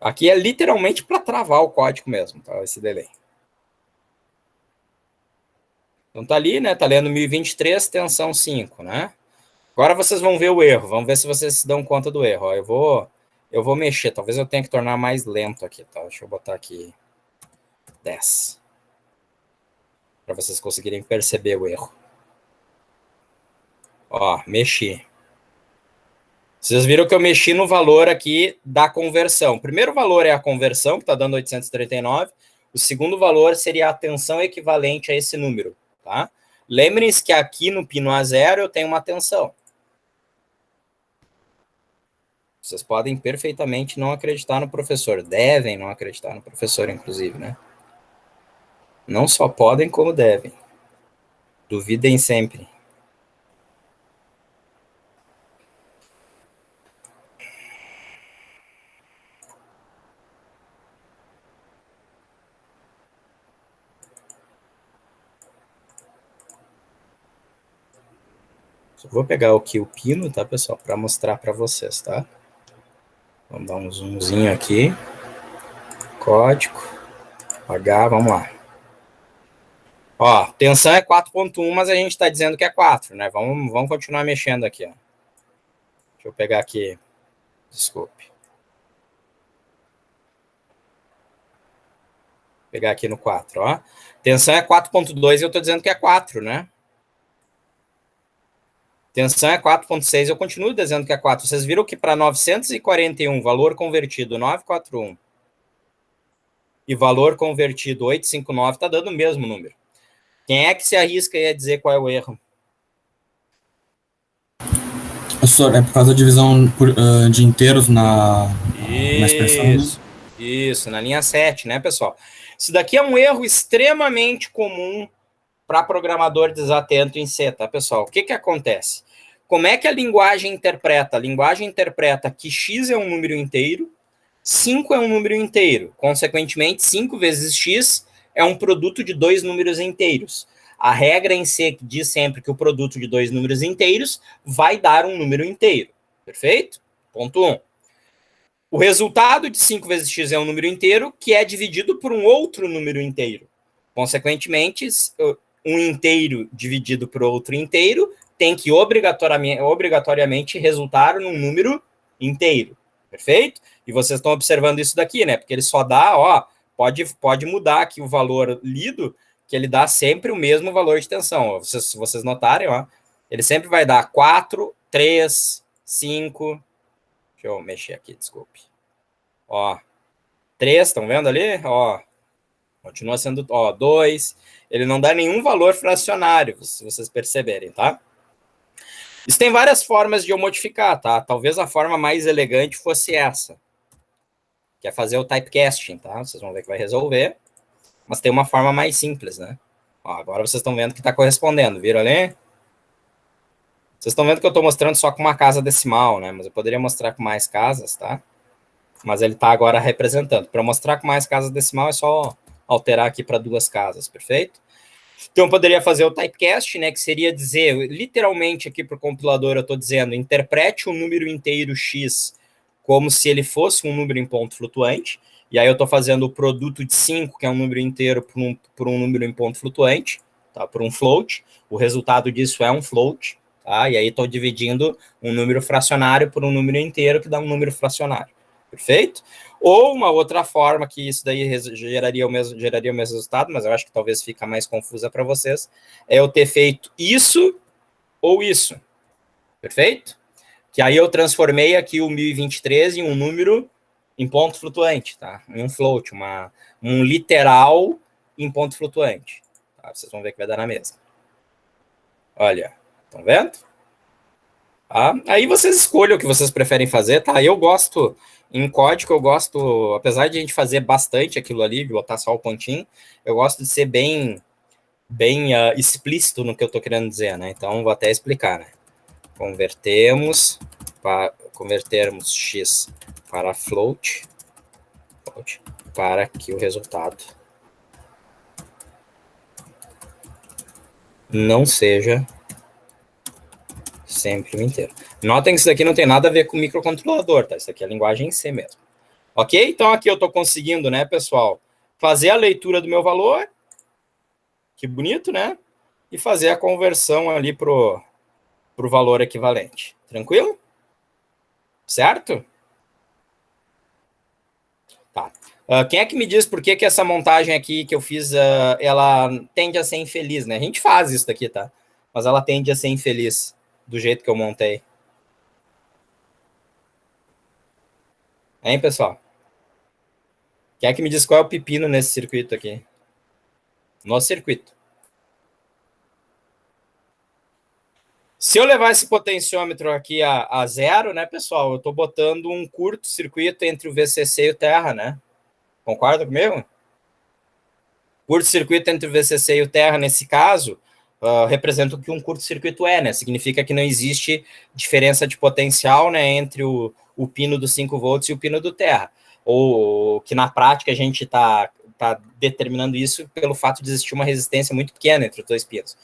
Aqui é literalmente para travar o código mesmo, tá? Esse delay. Então tá ali, né? Tá lendo 1023, tensão 5, né? Agora vocês vão ver o erro, vamos ver se vocês se dão conta do erro. Ó, eu vou mexer, talvez eu tenha que tornar mais lento aqui, tá? Deixa eu botar aqui 10. Para vocês conseguirem perceber o erro. Ó, mexi. Vocês viram que eu mexi no valor aqui da conversão. O primeiro valor é a conversão, que está dando 839. O segundo valor seria a tensão equivalente a esse número, tá? Lembrem-se que aqui no pino A0 eu tenho uma tensão. Vocês podem perfeitamente não acreditar no professor, devem não acreditar no professor, inclusive, né? Não só podem, como devem. Duvidem sempre. Só vou pegar aqui o pino, tá, pessoal, para mostrar para vocês, tá? Vamos dar um zoomzinho aqui. Código. H, vamos lá. Ó, tensão é 4.1, mas a gente está dizendo que é 4, né? Vamos continuar mexendo aqui, ó. Deixa eu pegar aqui. Desculpe. Vou pegar aqui no 4, ó. Tensão é 4.2 e eu estou dizendo que é 4, né? Tensão é 4.6, eu continuo dizendo que é 4. Vocês viram que para 941, valor convertido 941 e valor convertido 859, está dando o mesmo número. Quem é que se arrisca aí a dizer qual é o erro? Professor, é por causa da divisão de inteiros na expressão, né? Isso, na linha 7, né, pessoal? Isso daqui é um erro extremamente comum para programador desatento em C, tá, pessoal? O que que acontece? Como é que a linguagem interpreta? A linguagem interpreta que x é um número inteiro, 5 é um número inteiro. Consequentemente, 5 vezes x é um produto de dois números inteiros. A regra em C diz sempre que o produto de dois números inteiros vai dar um número inteiro. Perfeito? Ponto 1. O resultado de 5 vezes x é um número inteiro que é dividido por um outro número inteiro. Consequentemente, um inteiro dividido por outro inteiro tem que obrigatoriamente resultar num número inteiro. Perfeito? E vocês estão observando isso daqui, né? Porque ele só dá, ó, pode mudar aqui o valor lido, que ele dá sempre o mesmo valor de tensão. Se vocês notarem, ó, ele sempre vai dar 4, 3, 5. Deixa eu mexer aqui, desculpe. Ó, 3, estão vendo ali? Ó, continua sendo, ó, 2. Ele não dá nenhum valor fracionário, se vocês perceberem, tá? Isso tem várias formas de eu modificar, tá? Talvez a forma mais elegante fosse essa, que é fazer o typecasting, tá? Vocês vão ver que vai resolver, mas tem uma forma mais simples, né? Ó, agora vocês estão vendo que está correspondendo, viram ali? Vocês estão vendo que eu estou mostrando só com uma casa decimal, né? Mas eu poderia mostrar com mais casas, tá? Mas ele está agora representando. Para mostrar com mais casas decimal é só alterar aqui para 2 casas, perfeito? Então eu poderia fazer o typecast, né? Que seria dizer, literalmente aqui para o compilador eu estou dizendo, interprete um número inteiro x como se ele fosse um número em ponto flutuante. E aí eu estou fazendo o produto de 5, que é um número inteiro, por um número em ponto flutuante, tá? Por um float. O resultado disso é um float. Tá? E aí estou dividindo um número fracionário por um número inteiro, que dá um número fracionário. Perfeito? Ou uma outra forma, que isso daí geraria o mesmo resultado, mas eu acho que talvez fica mais confusa para vocês, é eu ter feito isso ou isso. Perfeito? Que aí eu transformei aqui o 1023 em um número em ponto flutuante, tá? Em um float, um literal em ponto flutuante. Tá? Vocês vão ver que vai dar na mesma. Olha, estão vendo? Tá? Aí vocês escolhem o que vocês preferem fazer, tá? Eu gosto, em código, eu gosto, apesar de a gente fazer bastante aquilo ali, de botar só o pontinho, eu gosto de ser bem explícito no que eu estou querendo dizer, né? Então, vou até explicar, né? Convertermos x para float para que o resultado não seja sempre o inteiro. Notem que isso daqui não tem nada a ver com microcontrolador, tá? Isso aqui é a linguagem em C mesmo. Ok? Então aqui eu estou conseguindo, né, pessoal, fazer a leitura do meu valor, que bonito, né? E fazer a conversão ali pro valor equivalente. Tranquilo? Certo? Tá. Quem é que me diz por que essa montagem aqui que eu fiz, ela tende a ser infeliz, né? A gente faz isso daqui, tá? Mas ela tende a ser infeliz do jeito que eu montei. Hein, pessoal? Quem é que me diz qual é o pepino nesse circuito aqui? No circuito. Se eu levar esse potenciômetro aqui a zero, né, pessoal, eu estou botando um curto-circuito entre o VCC e o terra, né? Concorda comigo? Curto-circuito entre o VCC e o terra, nesse caso, representa o que um curto-circuito é, né? Significa que não existe diferença de potencial, né, entre o pino dos 5 volts e o pino do terra. Ou que na prática a gente está determinando isso pelo fato de existir uma resistência muito pequena entre os dois pinos.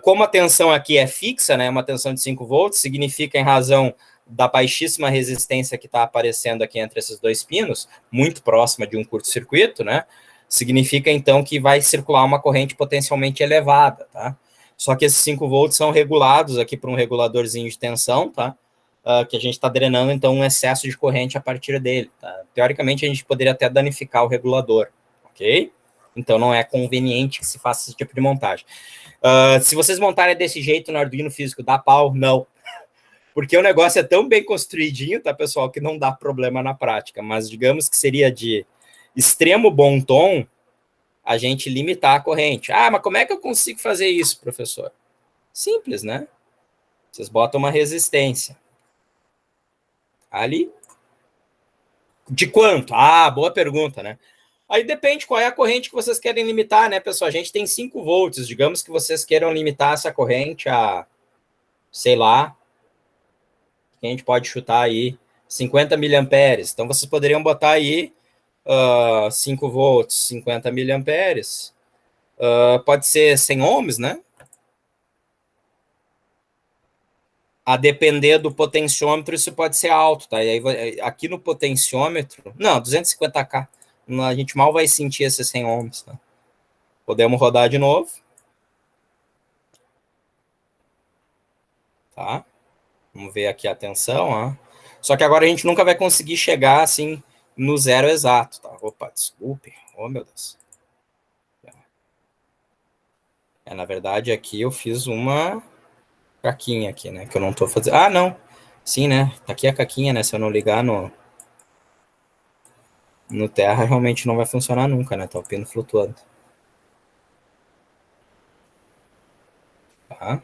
Como a tensão aqui é fixa, né, uma tensão de 5 volts, significa em razão da baixíssima resistência que está aparecendo aqui entre esses dois pinos, muito próxima de um curto-circuito, né, significa então que vai circular uma corrente potencialmente elevada, tá? Só que esses 5 volts são regulados aqui por um reguladorzinho de tensão, tá? Que a gente está drenando então um excesso de corrente a partir dele, tá? Teoricamente a gente poderia até danificar o regulador, ok? Então não é conveniente que se faça esse tipo de montagem. Se vocês montarem desse jeito no Arduino físico, dá pau? Não. Porque o negócio é tão bem construidinho, tá, pessoal, que não dá problema na prática. Mas digamos que seria de extremo bom tom a gente limitar a corrente. Ah, mas como é que eu consigo fazer isso, professor? Simples, né? Vocês botam uma resistência. Ali. De quanto? Ah, boa pergunta, né? Aí depende qual é a corrente que vocês querem limitar, né, pessoal? A gente tem 5 volts, digamos que vocês queiram limitar essa corrente a, sei lá, que a gente pode chutar aí, 50 miliamperes. Então, vocês poderiam botar aí 5 volts, 50 miliamperes. Pode ser 100 ohms, né? A depender do potenciômetro, isso pode ser alto, tá? E aí, aqui no potenciômetro... Não, 250K. A gente mal vai sentir esses 100 ohms, tá? Podemos rodar de novo. Tá? Vamos ver aqui a tensão, ó. Só que agora a gente nunca vai conseguir chegar, assim, no zero exato, tá? Opa, desculpe. Oh, meu Deus. Na verdade, aqui eu fiz uma caquinha aqui, né? Que eu não tô fazendo... Ah, não. Sim, né? Tá aqui a caquinha, né? Se eu não ligar no terra, realmente não vai funcionar nunca, né? Tá o pino flutuando. Tá?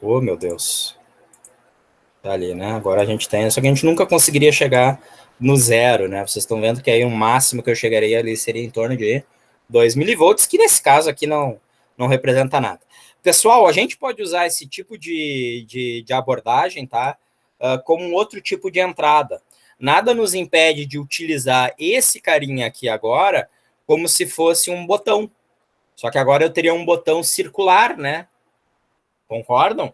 Oh, meu Deus. Tá ali, né? Agora a gente tem... Só que a gente nunca conseguiria chegar no zero, né? Vocês estão vendo que aí o máximo que eu chegaria ali seria em torno de 2 milivolts, que nesse caso aqui não representa nada. Pessoal, a gente pode usar esse tipo de abordagem, tá? Como um outro tipo de entrada. Nada nos impede de utilizar esse carinha aqui agora como se fosse um botão. Só que agora eu teria um botão circular, né? Concordam?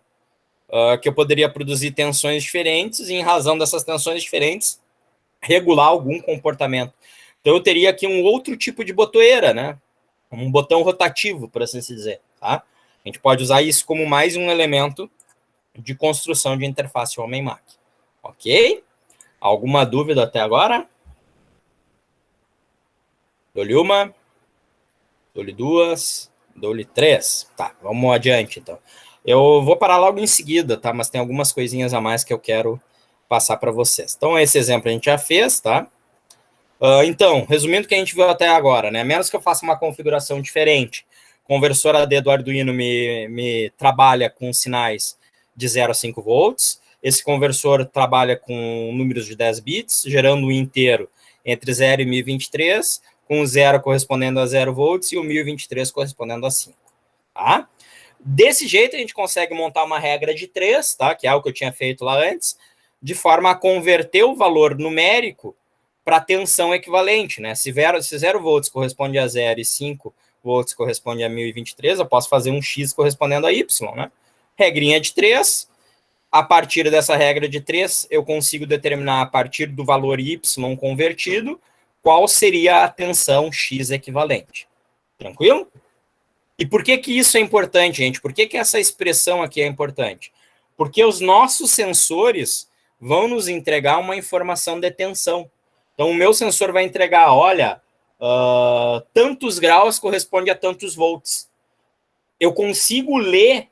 Que eu poderia produzir tensões diferentes e, em razão dessas tensões diferentes, regular algum comportamento. Então, eu teria aqui um outro tipo de botoeira, né? Um botão rotativo, por assim dizer, tá? A gente pode usar isso como mais um elemento de construção de interface homem-Mac. Ok? Alguma dúvida até agora? Dou-lhe uma, dou-lhe duas, dou-lhe três. Tá, vamos adiante, então. Eu vou parar logo em seguida, tá? Mas tem algumas coisinhas a mais que eu quero passar para vocês. Então, esse exemplo a gente já fez, tá? Então, resumindo o que a gente viu até agora, né? A menos que eu faça uma configuração diferente, o conversor AD do Arduino me trabalha com sinais de 0 a 5 volts. Esse conversor trabalha com números de 10 bits, gerando um inteiro entre 0 e 1023, com o 0 correspondendo a 0 volts e o 1023 correspondendo a 5. Tá? Desse jeito, a gente consegue montar uma regra de 3, tá? Que é o que eu tinha feito lá antes, de forma a converter o valor numérico para tensão equivalente, né? Se 0 volts corresponde a 0 e 5 volts corresponde a 1023, eu posso fazer um X correspondendo a Y, né? Regrinha de 3, a partir dessa regra de 3, eu consigo determinar a partir do valor Y convertido, qual seria a tensão X equivalente. Tranquilo? E por que isso é importante, gente? Por que essa expressão aqui é importante? Porque os nossos sensores vão nos entregar uma informação de tensão. Então, o meu sensor vai entregar, olha, tantos graus corresponde a tantos volts. Eu consigo ler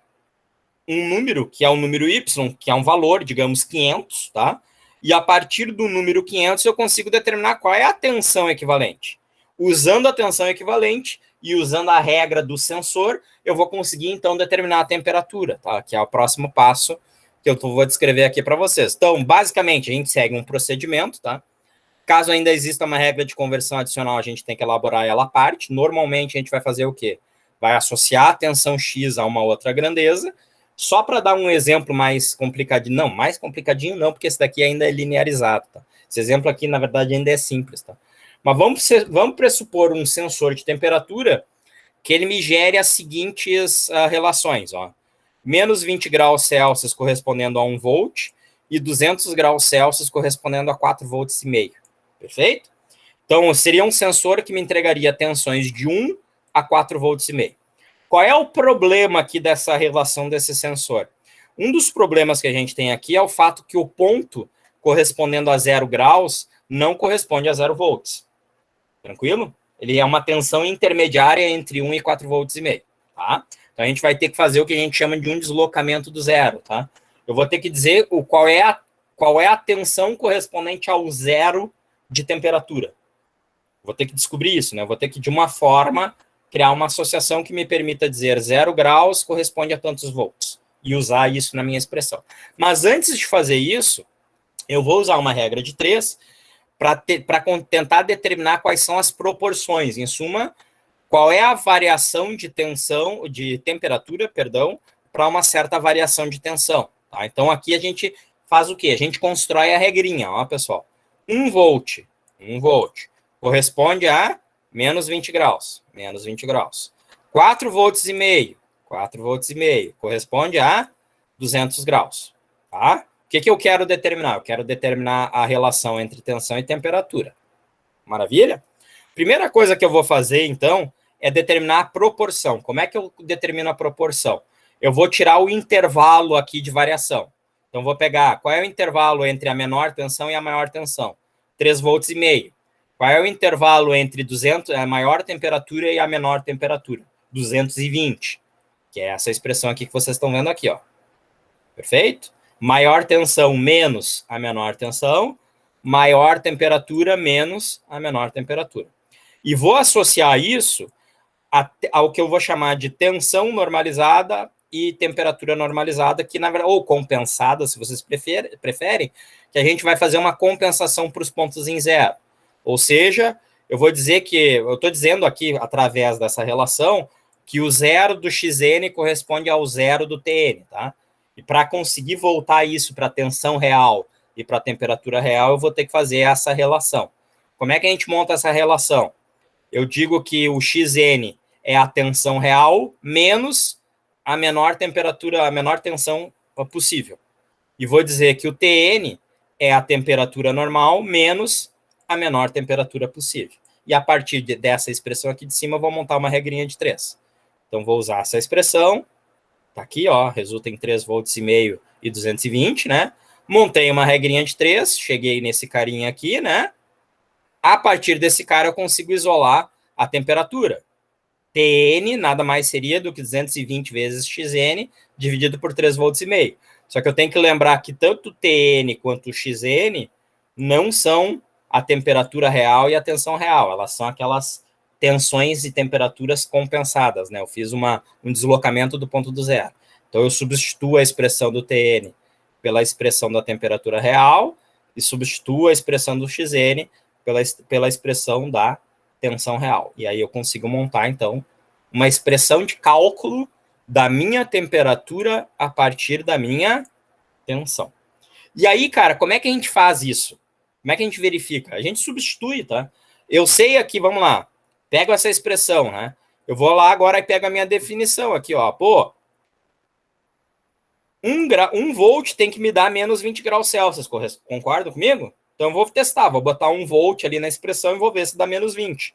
um número, que é o número Y, que é um valor, digamos, 500, tá? E a partir do número 500, eu consigo determinar qual é a tensão equivalente. Usando a tensão equivalente, e usando a regra do sensor, eu vou conseguir, então, determinar a temperatura, tá? Que é o próximo passo que eu vou descrever aqui para vocês. Então, basicamente, a gente segue um procedimento, tá? Caso ainda exista uma regra de conversão adicional, a gente tem que elaborar ela à parte. Normalmente, a gente vai fazer o quê? Vai associar a tensão X a uma outra grandeza. Só para dar um exemplo mais complicadinho. Não, mais complicadinho não, porque esse daqui ainda é linearizado, tá? Esse exemplo aqui, na verdade, ainda é simples, tá? Mas vamos pressupor um sensor de temperatura que ele me gere as seguintes relações, ó. Menos 20 graus Celsius correspondendo a 1 volt e 200 graus Celsius correspondendo a 4 volts e meio. Perfeito? Então, seria um sensor que me entregaria tensões de 1 a 4 volts e meio. Qual é o problema aqui dessa relação desse sensor? Um dos problemas que a gente tem aqui é o fato que o ponto correspondendo a 0 graus não corresponde a 0 volts. Tranquilo? Ele é uma tensão intermediária entre 1 e 4 volts e meio, tá? Então, a gente vai ter que fazer o que a gente chama de um deslocamento do zero, tá? Eu vou ter que dizer qual é a tensão correspondente ao zero de temperatura. Vou ter que descobrir isso, né? Vou ter que, de uma forma, criar uma associação que me permita dizer 0 graus corresponde a tantos volts e usar isso na minha expressão. Mas antes de fazer isso, eu vou usar uma regra de 3 para tentar determinar quais são as proporções. Em suma, qual é a variação de temperatura, para uma certa variação de tensão. Tá? Então, aqui a gente faz o quê? A gente constrói a regrinha, ó, pessoal. 1 volt corresponde a menos 20 graus, menos 20 graus. 4 volts e meio, 4 volts e meio, corresponde a 200 graus, tá? O que eu quero determinar? Eu quero determinar a relação entre tensão e temperatura. Maravilha? Primeira coisa que eu vou fazer, então, é determinar a proporção. Como é que eu determino a proporção? Eu vou tirar o intervalo aqui de variação. Então, vou pegar qual é o intervalo entre a menor tensão e a maior tensão? 3 volts e meio. Qual é o intervalo entre a maior temperatura e a menor temperatura? 220, que é essa expressão aqui que vocês estão vendo aqui, ó. Perfeito? Maior tensão menos a menor tensão, maior temperatura menos a menor temperatura. E vou associar isso ao que eu vou chamar de tensão normalizada e temperatura normalizada, que na verdade, ou compensada, se vocês preferem, que a gente vai fazer uma compensação para os pontos em zero. Ou seja, eu vou dizer que, eu estou dizendo aqui, através dessa relação, que o zero do xn corresponde ao zero do tn, tá? E para conseguir voltar isso para a tensão real e para a temperatura real, eu vou ter que fazer essa relação. Como é que a gente monta essa relação? Eu digo que o xn é a tensão real menos a menor temperatura, a menor tensão possível. E vou dizer que o Tn é a temperatura normal menos a menor temperatura possível. E a partir dessa expressão aqui de cima, eu vou montar uma regrinha de 3. Então, vou usar essa expressão. Tá aqui, ó, resulta em 3 volts e meio e 220, né? Montei uma regrinha de 3, cheguei nesse carinha aqui, né? A partir desse cara, eu consigo isolar a temperatura. Tn nada mais seria do que 220 vezes xn dividido por 3 volts e meio. Só que eu tenho que lembrar que tanto Tn quanto xn não são a temperatura real e a tensão real. Elas são aquelas tensões e temperaturas compensadas, né? Eu fiz um deslocamento do ponto do zero. Então, eu substituo a expressão do Tn pela expressão da temperatura real e substituo a expressão do xn pela expressão da tensão real. E aí eu consigo montar, então, uma expressão de cálculo da minha temperatura a partir da minha tensão. E aí, cara, como é que a gente faz isso? Como é que a gente verifica? A gente substitui, tá? Eu sei aqui, vamos lá, pego essa expressão, né? Eu vou lá agora e pego a minha definição aqui, ó. Pô, 1 volt tem que me dar menos 20 graus Celsius, concorda comigo? Então, eu vou testar, vou botar 1 volt ali na expressão e vou ver se dá menos 20.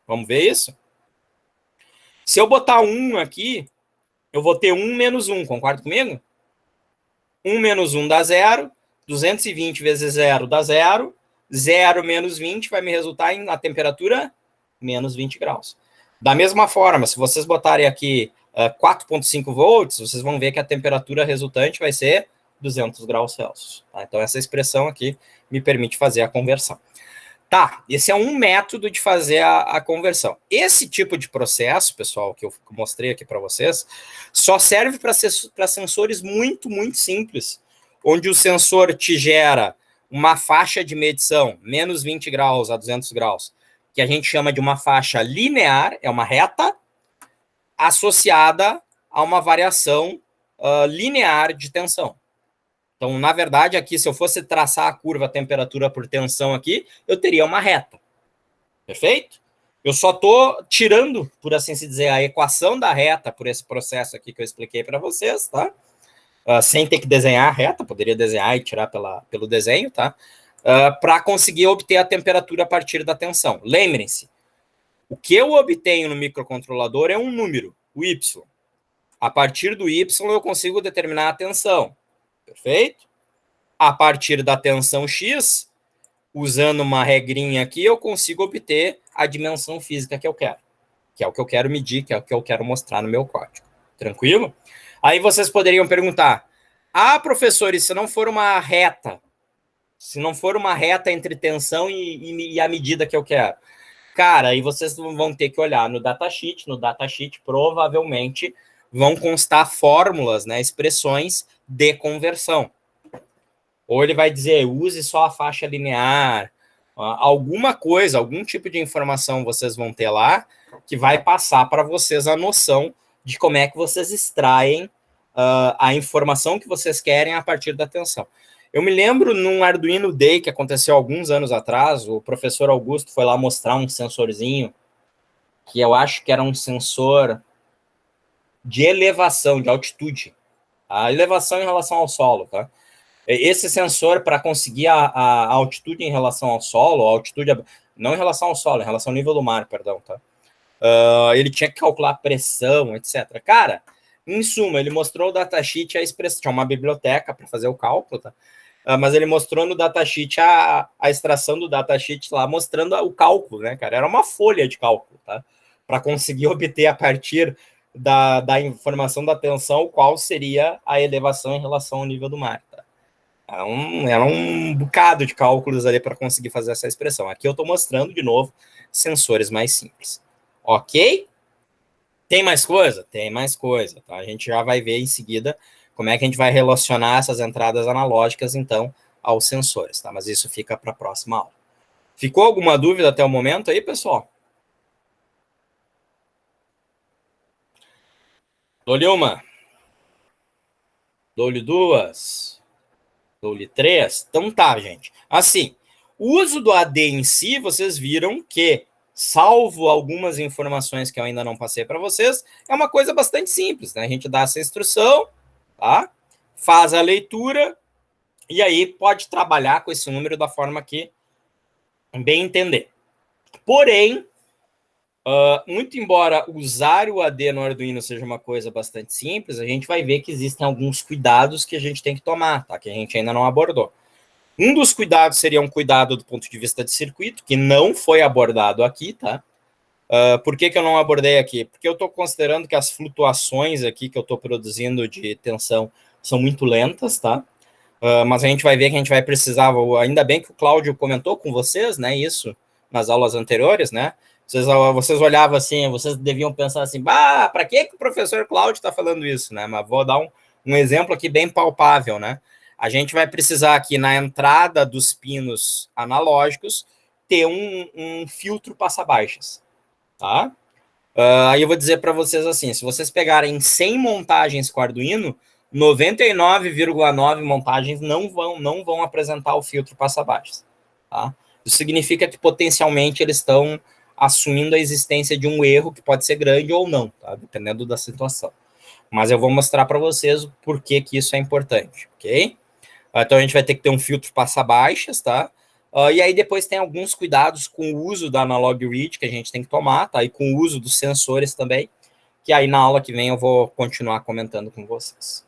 Vamos ver isso? Se eu botar 1 aqui, eu vou ter 1 menos 1, concorda comigo? 1 menos 1 dá 0, 220 vezes 0 dá 0, 0 menos 20 vai me resultar na temperatura menos 20 graus. Da mesma forma, se vocês botarem aqui 4,5 volts, vocês vão ver que a temperatura resultante vai ser 200 graus Celsius. Tá? Então, essa expressão aqui me permite fazer a conversão. Tá, esse é um método de fazer a conversão. Esse tipo de processo, pessoal, que eu mostrei aqui para vocês, só serve para sensores muito, muito simples, onde o sensor te gera uma faixa de medição, menos 20 graus a 200 graus, que a gente chama de uma faixa linear, é uma reta, associada a uma variação linear de tensão. Então, na verdade, aqui, se eu fosse traçar a curva temperatura por tensão aqui, eu teria uma reta. Perfeito? Eu só estou tirando, por assim se dizer, a equação da reta por esse processo aqui que eu expliquei para vocês, tá? Sem ter que desenhar a reta, poderia desenhar e tirar pelo desenho, tá? Para conseguir obter a temperatura a partir da tensão. Lembrem-se, o que eu obtenho no microcontrolador é um número, o Y. A partir do Y, eu consigo determinar a tensão. Perfeito? A partir da tensão X, usando uma regrinha aqui, eu consigo obter a dimensão física que eu quero. Que é o que eu quero medir, que é o que eu quero mostrar no meu código. Tranquilo? Aí vocês poderiam perguntar, professor, e se não for uma reta? Se não for uma reta entre tensão e a medida que eu quero? Cara, aí vocês vão ter que olhar no datasheet. No datasheet, provavelmente, vão constar fórmulas, né, expressões de conversão. Ou ele vai dizer, use só a faixa linear, alguma coisa, algum tipo de informação vocês vão ter lá, que vai passar para vocês a noção de como é que vocês extraem a informação que vocês querem a partir da tensão. Eu me lembro num Arduino Day que aconteceu alguns anos atrás, o professor Augusto foi lá mostrar um sensorzinho, que eu acho que era um sensor de elevação, de altitude. A elevação em relação ao solo, tá? Esse sensor, para conseguir a altitude em relação ao solo, a altitude, não em relação ao solo, em relação ao nível do mar, perdão, tá? Ele tinha que calcular pressão, etc. Cara, em suma, ele mostrou o datasheet, a expressão, tinha uma biblioteca para fazer o cálculo, tá? Mas ele mostrou no datasheet a extração do datasheet lá, mostrando o cálculo, né, cara? Era uma folha de cálculo, tá? Para conseguir obter a partir da informação da tensão, qual seria a elevação em relação ao nível do mar, tá? Era um bocado de cálculos ali para conseguir fazer essa expressão. Aqui eu estou mostrando, de novo, sensores mais simples. Ok? Tem mais coisa? Tem mais coisa, tá? A gente já vai ver em seguida como é que a gente vai relacionar essas entradas analógicas, então, aos sensores, tá? Mas isso fica para a próxima aula. Ficou alguma dúvida até o momento aí, pessoal? Dou-lhe uma. Dou-lhe duas. Dou-lhe três. Então tá, gente. Assim, o uso do AD em si, vocês viram que, salvo algumas informações que eu ainda não passei para vocês, é uma coisa bastante simples, né? A gente dá essa instrução, tá? Faz a leitura e aí pode trabalhar com esse número da forma que bem entender. Porém, muito embora usar o AD no Arduino seja uma coisa bastante simples, a gente vai ver que existem alguns cuidados que a gente tem que tomar, tá? Que a gente ainda não abordou. Um dos cuidados seria um cuidado do ponto de vista de circuito, que não foi abordado aqui, tá? Por que eu não abordei aqui? Porque eu estou considerando que as flutuações aqui que eu estou produzindo de tensão são muito lentas, tá? Mas a gente vai ver que a gente vai precisar, ainda bem que o Cláudio comentou com vocês, né, isso, nas aulas anteriores, né? Vocês olhavam assim, vocês deviam pensar assim, para que o professor Cláudio está falando isso, né? Mas vou dar um exemplo aqui bem palpável, né? A gente vai precisar aqui na entrada dos pinos analógicos ter um filtro passa-baixas, tá? Aí eu vou dizer para vocês assim, se vocês pegarem 100 montagens com Arduino, 99,9 montagens não vão apresentar o filtro passa-baixas, tá? Isso significa que potencialmente eles estão assumindo a existência de um erro que pode ser grande ou não, tá? Dependendo da situação. Mas eu vou mostrar para vocês o porquê que isso é importante, ok? Então a gente vai ter que ter um filtro passa-baixas, tá? E aí depois tem alguns cuidados com o uso da analog read que a gente tem que tomar, tá? E com o uso dos sensores também, que aí na aula que vem eu vou continuar comentando com vocês.